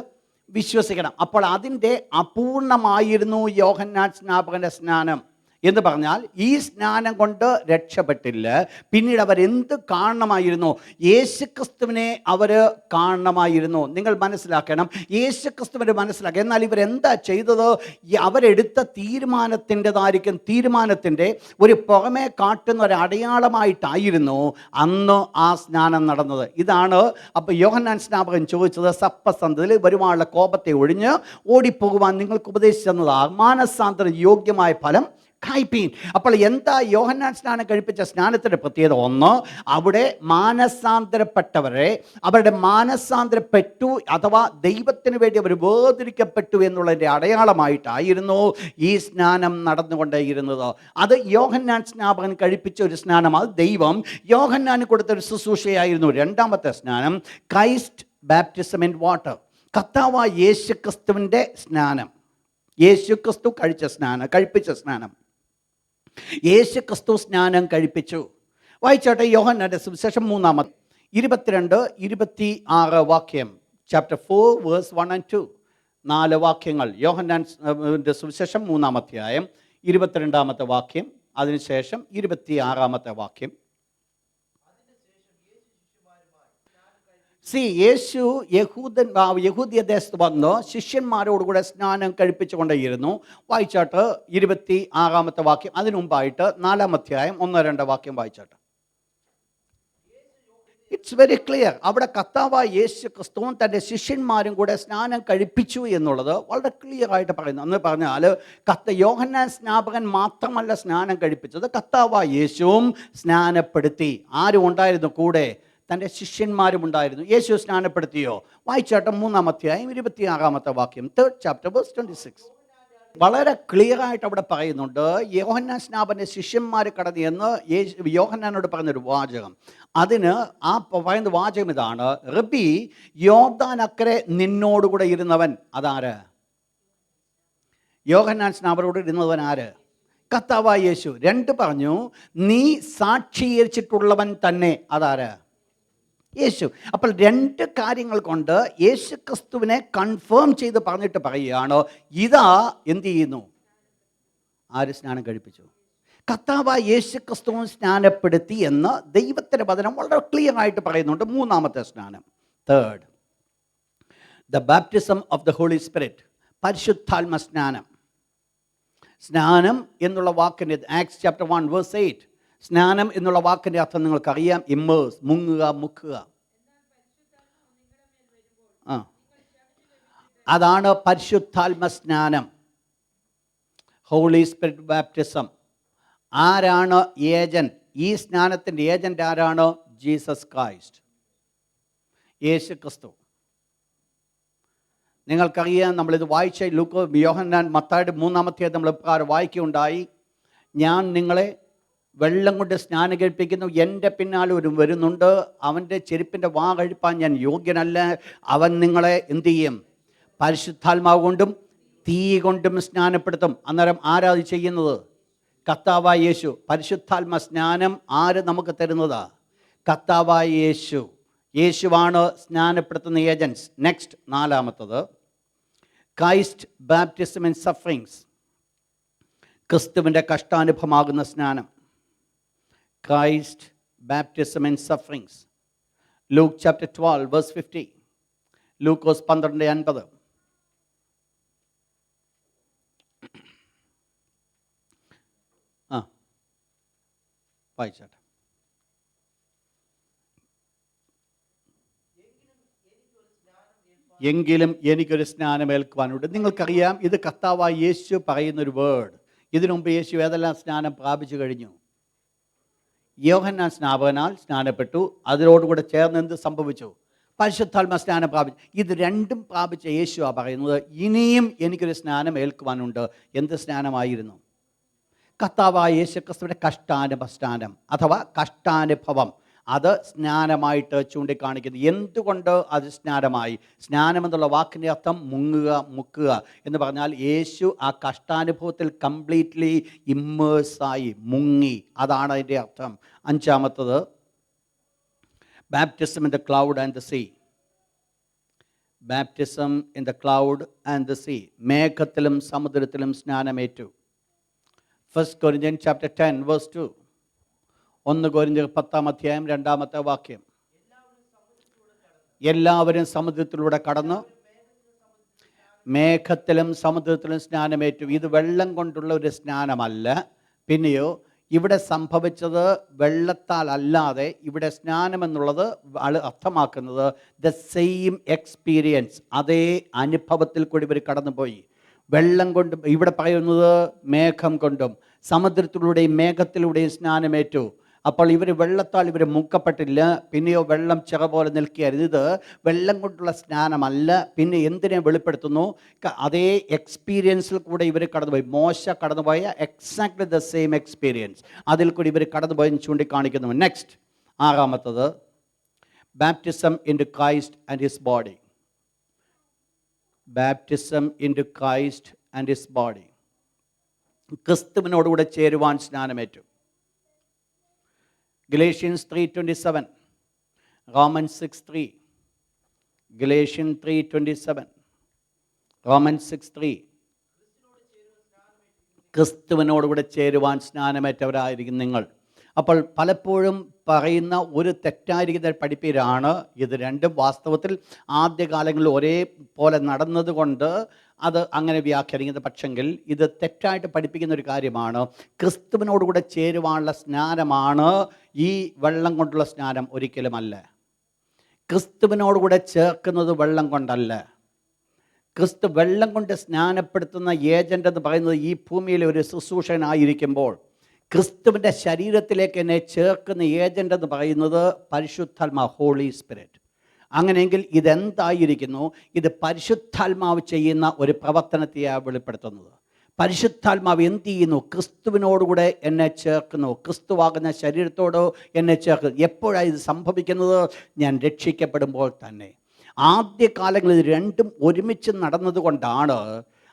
വിശ്വസിക്കണം. അപ്പോൾ അതിൻ്റെ അപൂർണമായിരുന്നു യോഹന്നാൻ സ്നാപകൻ്റെ സ്നാനം. എന്ന് പറഞ്ഞാൽ ഈ സ്നാനം കൊണ്ട് രക്ഷപ്പെട്ടില്ല. പിന്നീട് അവരെന്ത് കാണണമായിരുന്നു? യേശുക്രിസ്തുവിനെ അവർ കാണണമായിരുന്നു. നിങ്ങൾ മനസ്സിലാക്കണം, യേശുക്രിസ്തുവിനെ മനസ്സിലാക്കുക. എന്നാൽ ഇവരെന്താ ചെയ്തത്? അവരെടുത്ത തീരുമാനത്തിൻ്റെ ഒരു പുറമേ കാട്ടുന്ന ഒരു അടയാളമായിട്ടായിരുന്നു അന്ന് ആ സ്നാനം നടന്നത്. ഇതാണ് അപ്പോൾ യോഹന്നാൻ സ്നാപകൻ ചോദിച്ചത്, സപ്പസന്ധത്തിൽ വരുവാനുള്ള കോപത്തെ ഒഴിഞ്ഞ് ഓടിപ്പോകുവാൻ നിങ്ങൾക്ക് ഉപദേശിച്ചെന്നത് മാനസാന്തര യോഗ്യമായ ഫലം കായ്പീൻ. അപ്പോൾ എന്താ യോഹന്നാൻ സ്നാനം കഴിപ്പിച്ച സ്നാനത്തിൻ്റെ പ്രത്യേകത? ഒന്ന്, അവിടെ മാനസാന്തരപ്പെട്ടവരെ, അവരുടെ മാനസാന്തരപ്പെട്ടു അഥവാ ദൈവത്തിന് വേണ്ടി അവർ വേർതിരിക്കപ്പെട്ടു എന്നുള്ളതിൻ്റെ അടയാളമായിട്ടായിരുന്നു ഈ സ്നാനം നടന്നുകൊണ്ടേയിരുന്നത്. അത് യോഹന്നാൻ സ്നാപകൻ കഴിപ്പിച്ച ഒരു സ്നാനം. അത് ദൈവം യോഹന്നാന് കൊടുത്തൊരു ശുശ്രൂഷയായിരുന്നു. രണ്ടാമത്തെ സ്നാനം ക്രൈസ്റ്റ് ബാപ്റ്റിസം ഇൻ വാട്ടർ. കർത്താവായ യേശുക്രിസ്തുവിൻ്റെ സ്നാനം. യേശുക്രിസ്തു കഴിപ്പിച്ച സ്നാനം. യേശുക്രിസ്തു സ്നാനം കഴിപ്പിച്ചു. വായിച്ചോട്ടെ, യോഹന്നാന്റെ സുവിശേഷം 22-26 വാക്യം. Chapter 4 verse 1 and 2. 4 വാക്യങ്ങൾ. യോഹന്നാന്റെ സുവിശേഷം 3-ാം അധ്യായം 22-ാമത്തെ വാക്യം, അതിനുശേഷം 26-ാമത്തെ വാക്യം. യേശു യഹൂദ്യ ദേശത്ത് വന്ന് ശിഷ്യന്മാരോടുകൂടെ സ്നാനം കഴിപ്പിച്ചുകൊണ്ടേയിരുന്നു. വായിച്ചാട്ട് 26-ാമത്തെ വാക്യം. അതിനു മുമ്പായിട്ട് 4-ാം അധ്യായം 1-2 വാക്യം വായിച്ചാട്ട്. It's very clear. അവിടെ കർത്താവായ യേശു ക്രിസ്തുവും തൻ്റെ ശിഷ്യന്മാരും കൂടെ സ്നാനം കഴിപ്പിച്ചു എന്നുള്ളത് വളരെ ക്ലിയർ ആയിട്ട് പറയുന്നു. എന്ന് പറഞ്ഞാൽ യോഹന്നാൻ സ്നാപകൻ മാത്രമല്ല സ്നാനം കഴിപ്പിച്ചത്, കർത്താവായ യേശുവും സ്നാനപ്പെടുത്തി. ആരും ഉണ്ടായിരുന്നു കൂടെ? തൻ്റെ ശിഷ്യന്മാരും ഉണ്ടായിരുന്നു. യേശു സ്നാനപ്പെടുത്തിയോ? വായിച്ചാട്ട് 3-ാം അധ്യായം 26-ാമത്തെ വാക്യം. 3rd chapter verse 26. വളരെ ക്ലിയർ ആയിട്ട് അവിടെ പറയുന്നുണ്ട്. യോഹന്നാൻ സ്നാപകൻ്റെ ശിഷ്യന്മാർ കടന്നു എന്ന് യോഹന്നാനോട് പറഞ്ഞൊരു വാചകം. അതിന് ആ പറയുന്ന വാചകം ഇതാണ്: റബ്ബി, യോർദാൻ അക്കരെ നിന്നോടുകൂടെ ഇരുന്നവൻ അതാര്? യോഹന്നാൻ സ്നാപകനോട് ഇരുന്നവൻ ആര്? കർത്താവായ യേശു. 2 പറഞ്ഞു, നീ സാക്ഷീകരിച്ചിട്ടുള്ളവൻ തന്നെ അതാര്? യേശു. അപ്പോൾ 2 കാര്യങ്ങൾ കൊണ്ട് യേശു ക്രിസ്തുവിനെ കൺഫേം ചെയ്ത് പറഞ്ഞിട്ട് പറയുകയാണ്, ഇതാ എന്ത് ചെയ്യുന്നു? ആര് സ്നാനം കഴിപ്പിച്ചു? കർത്താവായ യേശു ക്രിസ്തുവിനെ സ്നാനപ്പെടുത്തി എന്ന് ദൈവത്തിൻ്റെ വചനം വളരെ ക്ലിയർ ആയിട്ട് പറയുന്നുണ്ട്. 3-ാമത്തെ സ്നാനം, 3rd, the baptism of the holy Spirit. പരിശുദ്ധാത്മ സ്നാനം. സ്നാനം എന്നുള്ള വാക്കിൻ്റെ ആക്ട്സ് ചാപ്റ്റർ 1 വേഴ്സ് 8. സ്നാനം എന്നുള്ള വാക്കിൻ്റെ അർത്ഥം നിങ്ങൾക്കറിയാം. ഇമ്മേഴ്സ്, മുങ്ങുക, മുക്കുക. ആ, അതാണ് പരിശുദ്ധാത്മ സ്നാനം, ഹോളി സ്പിരിറ്റ് ബാപ്റ്റിസം. ആരാണ് ഏജന്റ്? ഈ സ്നാനത്തിൻ്റെ ഏജന്റ് ആരാണ്? ജീസസ് ക്രൈസ്റ്റ്, യേശു ക്രിസ്തു. നിങ്ങൾക്കറിയാം, നമ്മളിത് വായിച്ച യോഹന്നാൻ മത്തായിയുടെ 3-ാമത്തെ നമ്മൾ ഇപ്രകാരം വായിക്കുകയുണ്ടായി, ഞാൻ നിങ്ങളെ വെള്ളം കൊണ്ട് സ്നാനം കഴിപ്പിക്കുന്നു, എൻ്റെ പിന്നാലെ ഒരു വരുന്നുണ്ട്, അവൻ്റെ ചെരുപ്പിൻ്റെ വാ കഴിപ്പാൻ ഞാൻ യോഗ്യനല്ല, അവൻ നിങ്ങളെ എന്തു ചെയ്യും? പരിശുദ്ധാത്മാവ് കൊണ്ടും തീ കൊണ്ടും സ്നാനപ്പെടുത്തും. അന്നേരം ആരാ ഇത് ചെയ്യുന്നത്? കർത്താവായ യേശു. പരിശുദ്ധാത്മ സ്നാനം ആര് നമുക്ക് തരുന്നതാ? കർത്താവായ യേശു. യേശുവാണ് സ്നാനപ്പെടുത്തുന്ന ഏജൻസ്. നെക്സ്റ്റ്, 4-ാമത്തത് ക്രൈസ്റ്റ് ബാപ്റ്റിസം ഇൻ സഫറിങ്സ്, ക്രിസ്തുവിൻ്റെ കഷ്ടാനുഭവമാകുന്ന സ്നാനം. Christ baptism in sufferings. Luke chapter 12 verse 50. Lukose 12:50. വായിച്ചാട്ടെ. എങ്കിലും എനിക്കൊരു സ്നാനമേൽക്കുവാനുണ്ട്. നിങ്ങൾക്കറിയാം, ഇത് കർത്താവായ യേശു പറയുന്നൊരു വേർഡ്. ഇതിനു മുമ്പ് യേശു ഏതെല്ലാം സ്നാനം പ്രാപിച്ചു കഴിഞ്ഞു? യോഹന്നാൻ സ്നാപകനാൽ സ്നാനപ്പെട്ടു, അതിനോടുകൂടെ ചേർന്ന് എന്ത് സംഭവിച്ചു? പരിശുദ്ധാത്മ സ്നാനം പ്രാപിച്ചു. ഇത് രണ്ടും പ്രാപിച്ച യേശുവാണ് പറയുന്നത്, ഇനിയും എനിക്കൊരു സ്നാനം ഏൽക്കുവാനുണ്ട്. എന്ത് സ്നാനമായിരുന്നു? കർത്താവായ യേശു ക്രിസ്തുവിൻ്റെ കഷ്ടാനുഭവ സ്നാനം അഥവാ കഷ്ടാനുഭവം. അത് സ്നാനമായിട്ട് ചൂണ്ടിക്കാണിക്കുന്നു. എന്തുകൊണ്ട് അത് സ്നാനമായി? സ്നാനം എന്നുള്ള വാക്കിൻ്റെ അർത്ഥം മുങ്ങുക, മുക്കുക എന്ന് പറഞ്ഞാൽ യേശു ആ കഷ്ടാനുഭവത്തിൽ കംപ്ലീറ്റ്ലി ഇമ്മേഴ്സായി, മുങ്ങി. അതാണ് അതിൻ്റെ അർത്ഥം. 5-ാമത്തത് baptism in the cloud and the sea. Baptism in the cloud and the sea. മേഘത്തിലും സമുദ്രത്തിലും സ്നാനമേറ്റു. 1 Corinthians chapter 10 verse 2. 1 Corinthians 10-ാം 2-ാമത്തെ വാക്യം. എല്ലാവരും സമുദ്രത്തിലൂടെ കടന്നു, മേഘത്തിലും സമുദ്രത്തിലും സ്നാനമേറ്റു. ഇത് വെള്ളം കൊണ്ടുള്ള ഒരു സ്നാനമല്ല. പിന്നെയോ ഇവിടെ സംഭവിച്ചത് വെള്ളത്താൽ അല്ലാതെ, ഇവിടെ സ്നാനം എന്നുള്ളത് അർത്ഥമാക്കുന്നത് ദ സെയിം എക്സ്പീരിയൻസ്, അതേ അനുഭവത്തിൽ കൂടി ഇവർ കടന്നുപോയി. വെള്ളം കൊണ്ടും, ഇവിടെ പറയുന്നത് മേഘം കൊണ്ടും സമുദ്രത്തിലൂടെയും മേഘത്തിലൂടെയും സ്നാനമേറ്റു. അപ്പോൾ ഇവർ വെള്ളത്താൽ ഇവർ മുക്കപ്പെട്ടില്ല, പിന്നെയോ വെള്ളം ചിറ പോലെ നിൽക്കുകയായിരുന്നു. ഇത് വെള്ളം കൊണ്ടുള്ള സ്നാനമല്ല. പിന്നെ എന്തിനെ വെളിപ്പെടുത്തുന്നു? അതേ എക്സ്പീരിയൻസിൽ കൂടെ ഇവർ കടന്നുപോയി. മോശ കടന്നുപോയ എക്സാക്ട്ലി ദ സെയിം എക്സ്പീരിയൻസ്, അതിൽ കൂടി ഇവർ കടന്നുപോയെന്ന് ചൂണ്ടിക്കാണിക്കുന്നു. നെക്സ്റ്റ്, 6-ാമത്തത് baptism into Christ and his body. Baptism into Christ and his body. ക്രിസ്തുവിനോടുകൂടെ ചേരുവാൻ സ്നാനമേറ്റു. Galatians 3:27, Romans 6:3, Galatians 3:27, Romans 6:3. ക്രിസ്തുവിനോടുകൂടെ ചേരുവാൻ സ്നാനമേറ്റവരായിരിക്കും നിങ്ങൾ. അപ്പോൾ പലപ്പോഴും പറയുന്ന ഒരു തെറ്റായിരിക്കുന്ന പഠിപ്പീരാണ് ഇത് രണ്ടും. വാസ്തവത്തിൽ ആദ്യകാലങ്ങളിൽ ഒരേപോലെ നടന്നതുകൊണ്ട് അത് അങ്ങനെ വ്യാഖ്യാനിക്കുന്നത്. പക്ഷെങ്കിൽ ഇത് തെറ്റായിട്ട് പഠിപ്പിക്കുന്ന ഒരു കാര്യമാണ്. ക്രിസ്തുവിനോടുകൂടെ ചേരുവാനുള്ള സ്നാനമാണ് ഈ വെള്ളം കൊണ്ടുള്ള സ്നാനം. ഒരിക്കലുമല്ല. ക്രിസ്തുവിനോടുകൂടെ ചേർക്കുന്നത് വെള്ളം കൊണ്ടല്ല. ക്രിസ്തു വെള്ളം കൊണ്ട് സ്നാനപ്പെടുത്തുന്ന ഏജൻ്റ് എന്ന് പറയുന്നത് ഈ ഭൂമിയിലെ ഒരു ശുശ്രൂഷകനായിരിക്കുമ്പോൾ ക്രിസ്തുവിൻ്റെ ശരീരത്തിലേക്ക് എന്നെ ചേർക്കുന്ന ഏജൻ്റ് എന്ന് പറയുന്നത് പരിശുദ്ധാത്മാ, ഹോളി സ്പിരിറ്റ്. അങ്ങനെയെങ്കിൽ ഇതെന്തായിരിക്കുന്നു? ഇത് പരിശുദ്ധാത്മാവ് ചെയ്യുന്ന ഒരു പ്രവർത്തനത്തെയാണ് വെളിപ്പെടുത്തുന്നത്. പരിശുദ്ധാത്മാവ് എന്ത് ചെയ്യുന്നു? ക്രിസ്തുവിനോടുകൂടെ എന്നെ ചേർക്കുന്നു, ക്രിസ്തുവാകുന്ന ശരീരത്തോട് എന്നെ ചേർക്കുന്നു. എപ്പോഴാണ് ഇത് സംഭവിക്കുന്നത്? ഞാൻ രക്ഷിക്കപ്പെടുമ്പോൾ തന്നെ. ആദ്യകാലങ്ങളിൽ രണ്ടും ഒരുമിച്ച് നടന്നതുകൊണ്ടാണ്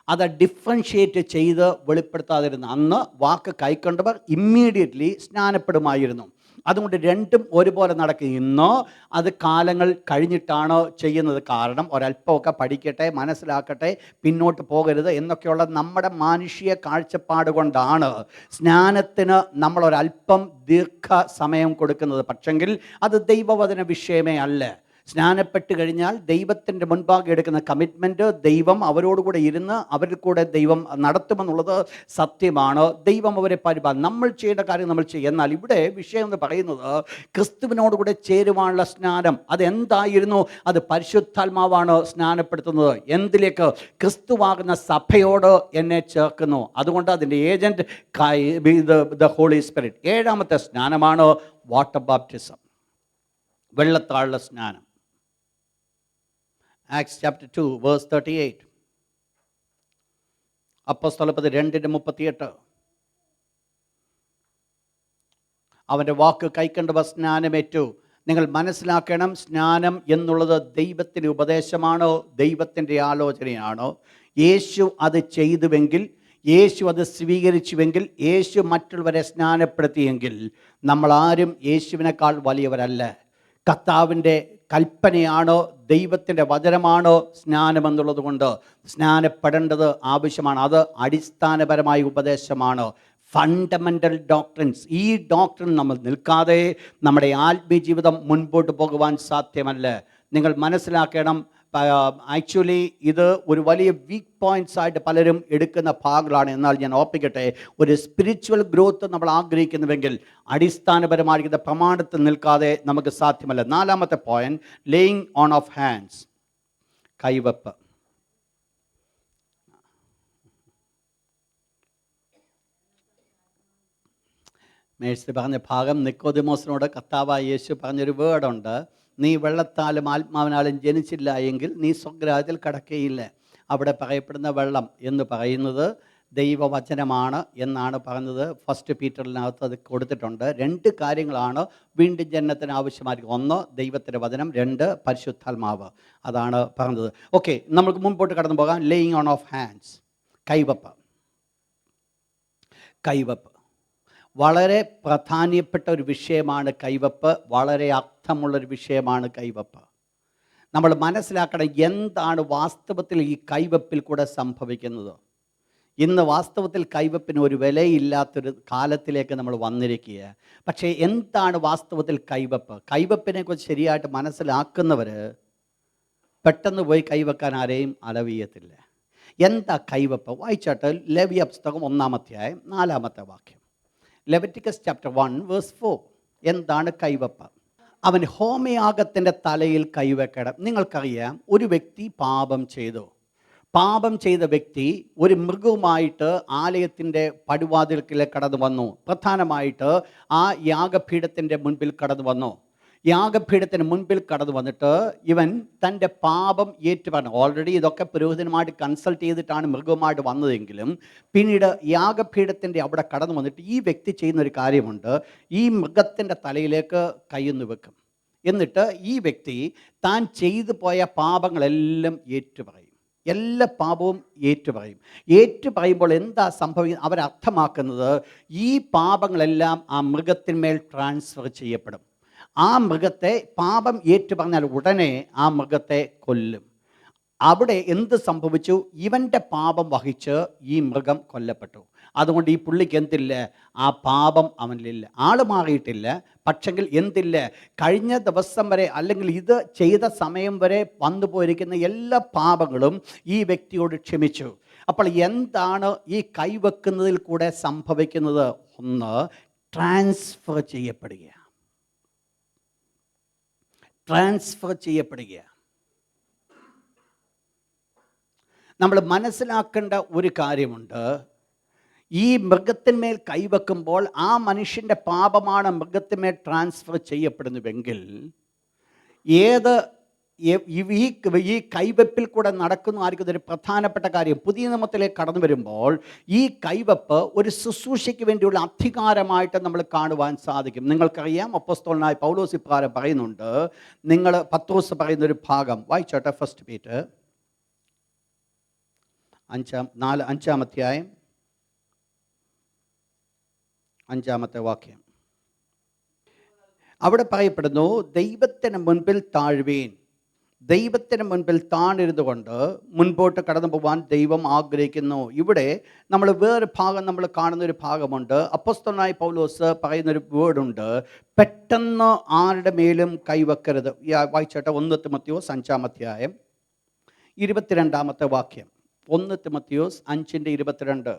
അത് ഡിഫറൻഷ്യേറ്റ് ചെയ്ത് വെളിപ്പെടുത്താതിരുന്നത്. അന്ന് വാക്ക് കൈക്കൊണ്ടവർ ഇമ്മീഡിയറ്റ്ലി സ്നാനപ്പെടുമായിരുന്നു. അതുകൊണ്ട് രണ്ടും ഒരുപോലെ നടക്കും. ഇന്ന് അത് കാലങ്ങൾ കഴിഞ്ഞിട്ടാണ് ചെയ്യുന്നത്. കാരണം ഒരല്പമൊക്കെ പഠിക്കട്ടെ, മനസ്സിലാക്കട്ടെ, പിന്നോട്ട് പോകരുത് എന്നൊക്കെയുള്ള നമ്മുടെ മാനുഷിക കാഴ്ചപ്പാട് കൊണ്ടാണ് സ്നാനത്തിന് നമ്മളൊരല്പം ദീർഘ സമയം കൊടുക്കുന്നത്. പക്ഷെങ്കിൽ അത് ദൈവവചന വിഷയമേ അല്ല. സ്നാനപ്പെട്ട് കഴിഞ്ഞാൽ ദൈവത്തിൻ്റെ മുൻപാകെ എടുക്കുന്ന കമ്മിറ്റ്മെൻറ്റ്, ദൈവം അവരോടുകൂടെ ഇരുന്ന് അവരിൽ കൂടെ ദൈവം നടത്തുമെന്നുള്ളത് സത്യമാണ്. ദൈവം അവരെ നമ്മൾ ചെയ്യേണ്ട കാര്യം നമ്മൾ ചെയ്യും. എന്നാൽ ഇവിടെ വിഷയം എന്ന് പറയുന്നത് ക്രിസ്തുവിനോടുകൂടെ ചേരുവാനുള്ള സ്നാനം. അതെന്തായിരുന്നു? അത് പരിശുദ്ധാത്മാവാണ് സ്നാനപ്പെടുത്തുന്നത്. എന്തിലേക്ക്? ക്രിസ്തുവാകുന്ന സഭയോട് എന്നെ ചേർക്കുന്നു. അതുകൊണ്ട് അതിൻ്റെ ഏജൻറ്റ് ദ ഹോളി സ്പിരിറ്റ്. ഏഴാമത്തെ സ്നാനമാണ് വാട്ടർ ബാപ്റ്റിസം, വെള്ളത്താളുള്ള സ്നാനം. Acts chapter 2 verse 38. അപ്പോസ്തലപ്രവൃത്തി 2:38. അവൻ്റെ വാക്ക് കൈക്കൊണ്ടവർ സ്നാനമേറ്റു. നിങ്ങൾ മനസ്സിലാക്കണം, സ്നാനം എന്നുള്ളത് ദൈവത്തിൻ്റെ ഉപദേശമാണ്, ദൈവത്തിൻ്റെ ആലോചനയാണ്. യേശു അത് ചെയ്തുവെങ്കിൽ, യേശു അത് സ്വീകരിച്ചുവെങ്കിൽ, യേശു മറ്റുള്ളവരെ സ്നാനപ്പെടുത്തിയെങ്കിൽ നമ്മളാരും യേശുവിനേക്കാൾ വലിയവരല്ല. കർത്താവിൻ്റെ കൽപ്പനയാണ്, ദൈവത്തിൻ്റെ വചനമാണ് സ്നാനമെന്നുള്ളത് കൊണ്ട് സ്നാനപ്പെടേണ്ടത് ആവശ്യമാണ്. അത് അടിസ്ഥാനപരമായ ഉപദേശമാണ്, ഫണ്ടമെൻ്റൽ ഡോക്ട്രിൻസ്. ഈ ഡോക്ട്രിൻ നമ്മൾ നിൽക്കാതെ നമ്മുടെ ആത്മീയ ജീവിതം മുൻപോട്ട് പോകുവാൻ സാധ്യമല്ല. നിങ്ങൾ മനസ്സിലാക്കണം, ആക്ച്വലി ഇത് ഒരു വലിയ വീക്ക് പോയിൻറ്റ്സ് ആയിട്ട് പലരും എടുക്കുന്ന ഭാഗങ്ങളാണ്. എന്നാൽ ഞാൻ ഓർപ്പിക്കട്ടെ, ഒരു സ്പിരിച്വൽ ഗ്രോത്ത് നമ്മൾ ആഗ്രഹിക്കുന്നുവെങ്കിൽ അടിസ്ഥാനപരമായിരിക്കുന്ന പ്രമാണത്തിൽ നിൽക്കാതെ നമുക്ക് സാധ്യമല്ല. നാലാമത്തെ point, laying on of hands, കൈവപ്പ്. മേഴ്സി പറഞ്ഞ ഭാഗം, നിക്കോദിമോസിനോട് കർത്താവായ യേശു പറഞ്ഞൊരു വേർഡുണ്ട്, നീ വെള്ളത്താലും ആത്മാവിനാലും ജനിച്ചില്ല എങ്കിൽ നീ സ്വർഗ്ഗരാജ്യത്തിൽ കടക്കുകയില്ല. അവിടെ പറയപ്പെടുന്ന വെള്ളം എന്ന് പറയുന്നത് ദൈവവചനമാണ് എന്നാണ് പറഞ്ഞത്. ഫസ്റ്റ് പീറ്ററിനകത്ത് അത് കൊടുത്തിട്ടുണ്ട്. രണ്ട് കാര്യങ്ങളാണ് വീണ്ടും ജനനത്തിന് ആവശ്യമായിരിക്കും. ഒന്ന് ദൈവത്തിൻ്റെ വചനം, രണ്ട് പരിശുദ്ധാത്മാവ്. അതാണ് പറഞ്ഞത്. ഓക്കെ, നമുക്ക് മുൻപോട്ട് കടന്നു പോകാം. ലേയിങ് ഓൺ ഓഫ് ഹാൻഡ്സ്, കൈവപ്പ്. കൈവപ്പ് വളരെ പ്രധാനപ്പെട്ട ഒരു വിഷയമാണ്. കൈവപ്പ് വളരെ അർത്ഥമുള്ളൊരു വിഷയമാണ്. കൈവപ്പ് നമ്മൾ മനസ്സിലാക്കണം, എന്താണ് വാസ്തവത്തിൽ ഈ കൈവപ്പിൽ കൂടെ സംഭവിക്കുന്നത്. ഇന്ന് വാസ്തവത്തിൽ കൈവപ്പിന് ഒരു വിലയില്ലാത്തൊരു കാലത്തിലേക്ക് നമ്മൾ വന്നിരിക്കുക. പക്ഷേ എന്താണ് വാസ്തവത്തിൽ കൈവപ്പ്? കൈവപ്പിനെക്കുറിച്ച് ശരിയായിട്ട് മനസ്സിലാക്കുന്നവർ പെട്ടെന്ന് പോയി കൈവെക്കാൻ ആരെയും അലവിയത്തില്ല. എന്താ കൈവപ്പ്? വായിച്ചാട്ട് ലേവ്യ പുസ്തകം 1-ാം അധ്യായം 4-ാമത്തെ വാക്യം. Leviticus chapter 1 verse 4. എന്താണ് കൈവപ്പ്? അവൻ ഹോമയാഗത്തിൻ്റെ തലയിൽ കൈവെക്കണം. നിങ്ങൾക്കറിയാം, ഒരു വ്യക്തി പാപം ചെയ്തു. പാപം ചെയ്ത വ്യക്തി ഒരു മൃഗവുമായിട്ട് ആലയത്തിൻ്റെ പടിവാതിൽക്കിലേക്ക് കടന്നു വന്നു. പ്രധാനമായിട്ട് ആ യാഗപീഠത്തിൻ്റെ മുൻപിൽ കടന്നു വന്നു. യാഗപീഠത്തിന് മുൻപിൽ കടന്നു വന്നിട്ട് ഇവൻ തൻ്റെ പാപം ഏറ്റുപറഞ്ഞു. ഓൾറെഡി ഇതൊക്കെ പുരോഹിതനുമായിട്ട് കൺസൾട്ട് ചെയ്തിട്ടാണ് മൃഗവുമായിട്ട് വന്നതെങ്കിലും പിന്നീട് യാഗപീഠത്തിൻ്റെ അവിടെ കടന്നു വന്നിട്ട് ഈ വ്യക്തി ചെയ്യുന്നൊരു കാര്യമുണ്ട്. ഈ മൃഗത്തിൻ്റെ തലയിലേക്ക് കൈയൊന്ന് വെക്കും. എന്നിട്ട് ഈ വ്യക്തി താൻ ചെയ്തു പോയ പാപങ്ങളെല്ലാം ഏറ്റുപറയും. എല്ലാ പാപവും ഏറ്റുപറയും. ഏറ്റുപറയുമ്പോൾ എന്താ സംഭവിക്കുന്നത്? അവരർത്ഥമാക്കുന്നത് ഈ പാപങ്ങളെല്ലാം ആ മൃഗത്തിന്മേൽ ട്രാൻസ്ഫർ ചെയ്യപ്പെടും. ആ മൃഗത്തെ, പാപം ഏറ്റുപറഞ്ഞാൽ ഉടനെ ആ മൃഗത്തെ കൊല്ലും. അവിടെ എന്ത് സംഭവിച്ചു? ഇവൻ്റെ പാപം വഹിച്ച് ഈ മൃഗം കൊല്ലപ്പെട്ടു. അതുകൊണ്ട് ഈ പുള്ളിക്ക് എന്തില്ല? ആ പാപം അവനിലില്ല. ആൾ മാറിയിട്ടില്ല, പക്ഷെങ്കിൽ എന്തില്ല? കഴിഞ്ഞ ദിവസം വരെ അല്ലെങ്കിൽ ഇത് ചെയ്ത സമയം വരെ വന്നു പോയിരിക്കുന്ന എല്ലാ പാപങ്ങളും ഈ വ്യക്തിയോട് ക്ഷമിച്ചു. അപ്പോൾ എന്താണ് ഈ കൈവെക്കുന്നതിൽ കൂടെ സംഭവിക്കുന്നത്? ഒന്ന്, ട്രാൻസ്ഫർ ചെയ്യപ്പെടുക. ട്രാൻസ്ഫർ ചെയ്യപ്പെടുക. നമ്മൾ മനസ്സിലാക്കേണ്ട ഒരു കാര്യമുണ്ട്. ഈ മൃഗത്തിന്മേൽ കൈവെക്കുമ്പോൾ ആ മനുഷ്യൻ്റെ പാപമാണ് മൃഗത്തിന്മേൽ ട്രാൻസ്ഫർ ചെയ്യപ്പെടുന്നുവെങ്കിൽ ഈ കൈവെപ്പിൽ കൂടെ നടക്കുന്നു ആയിരിക്കും ഒരു പ്രധാനപ്പെട്ട കാര്യം. പുതിയ നിയമത്തിലേക്ക് കടന്നു വരുമ്പോൾ ഈ കൈവെപ്പ് ഒരു ശുശ്രൂഷയ്ക്ക് വേണ്ടിയുള്ള അധികാരമായിട്ട് നമ്മൾ കാണുവാൻ സാധിക്കും. നിങ്ങൾക്കറിയാം, അപ്പോസ്തലനായ പൗലോസ് ഇപ്രകാരം പറയുന്നുണ്ട്. നിങ്ങൾ പത്രോസ് പറയുന്നൊരു ഭാഗം വായിച്ചോട്ടെ. ഫസ്റ്റ് പീറ്റർ 5-ാം അധ്യായം 5-ാമത്തെ വാക്യം. അവിടെ പറയപ്പെടുന്നു, ദൈവത്തിന് മുൻപിൽ താഴ്വീൻ, ദൈവത്തിന് മുൻപിൽ താണിരുന്നു കൊണ്ട് മുൻപോട്ട് കടന്നു പോകാൻ ദൈവം ആഗ്രഹിക്കുന്നു. ഇവിടെ നമ്മൾ വേറെ ഭാഗം നമ്മൾ കാണുന്നൊരു ഭാഗമുണ്ട്. അപ്പോസ്തലനായ പൗലോസ് പറയുന്നൊരു വേർഡുണ്ട്, പെട്ടെന്ന് ആരുടെ മേലും കൈവെക്കരുത്. വായിച്ചേട്ടെ, 1 തിമോത്തിയോസ് 5-ാം അധ്യായം 22-ാമത്തെ വാക്യം. 1 തിമോത്തിയോസ് 5:22.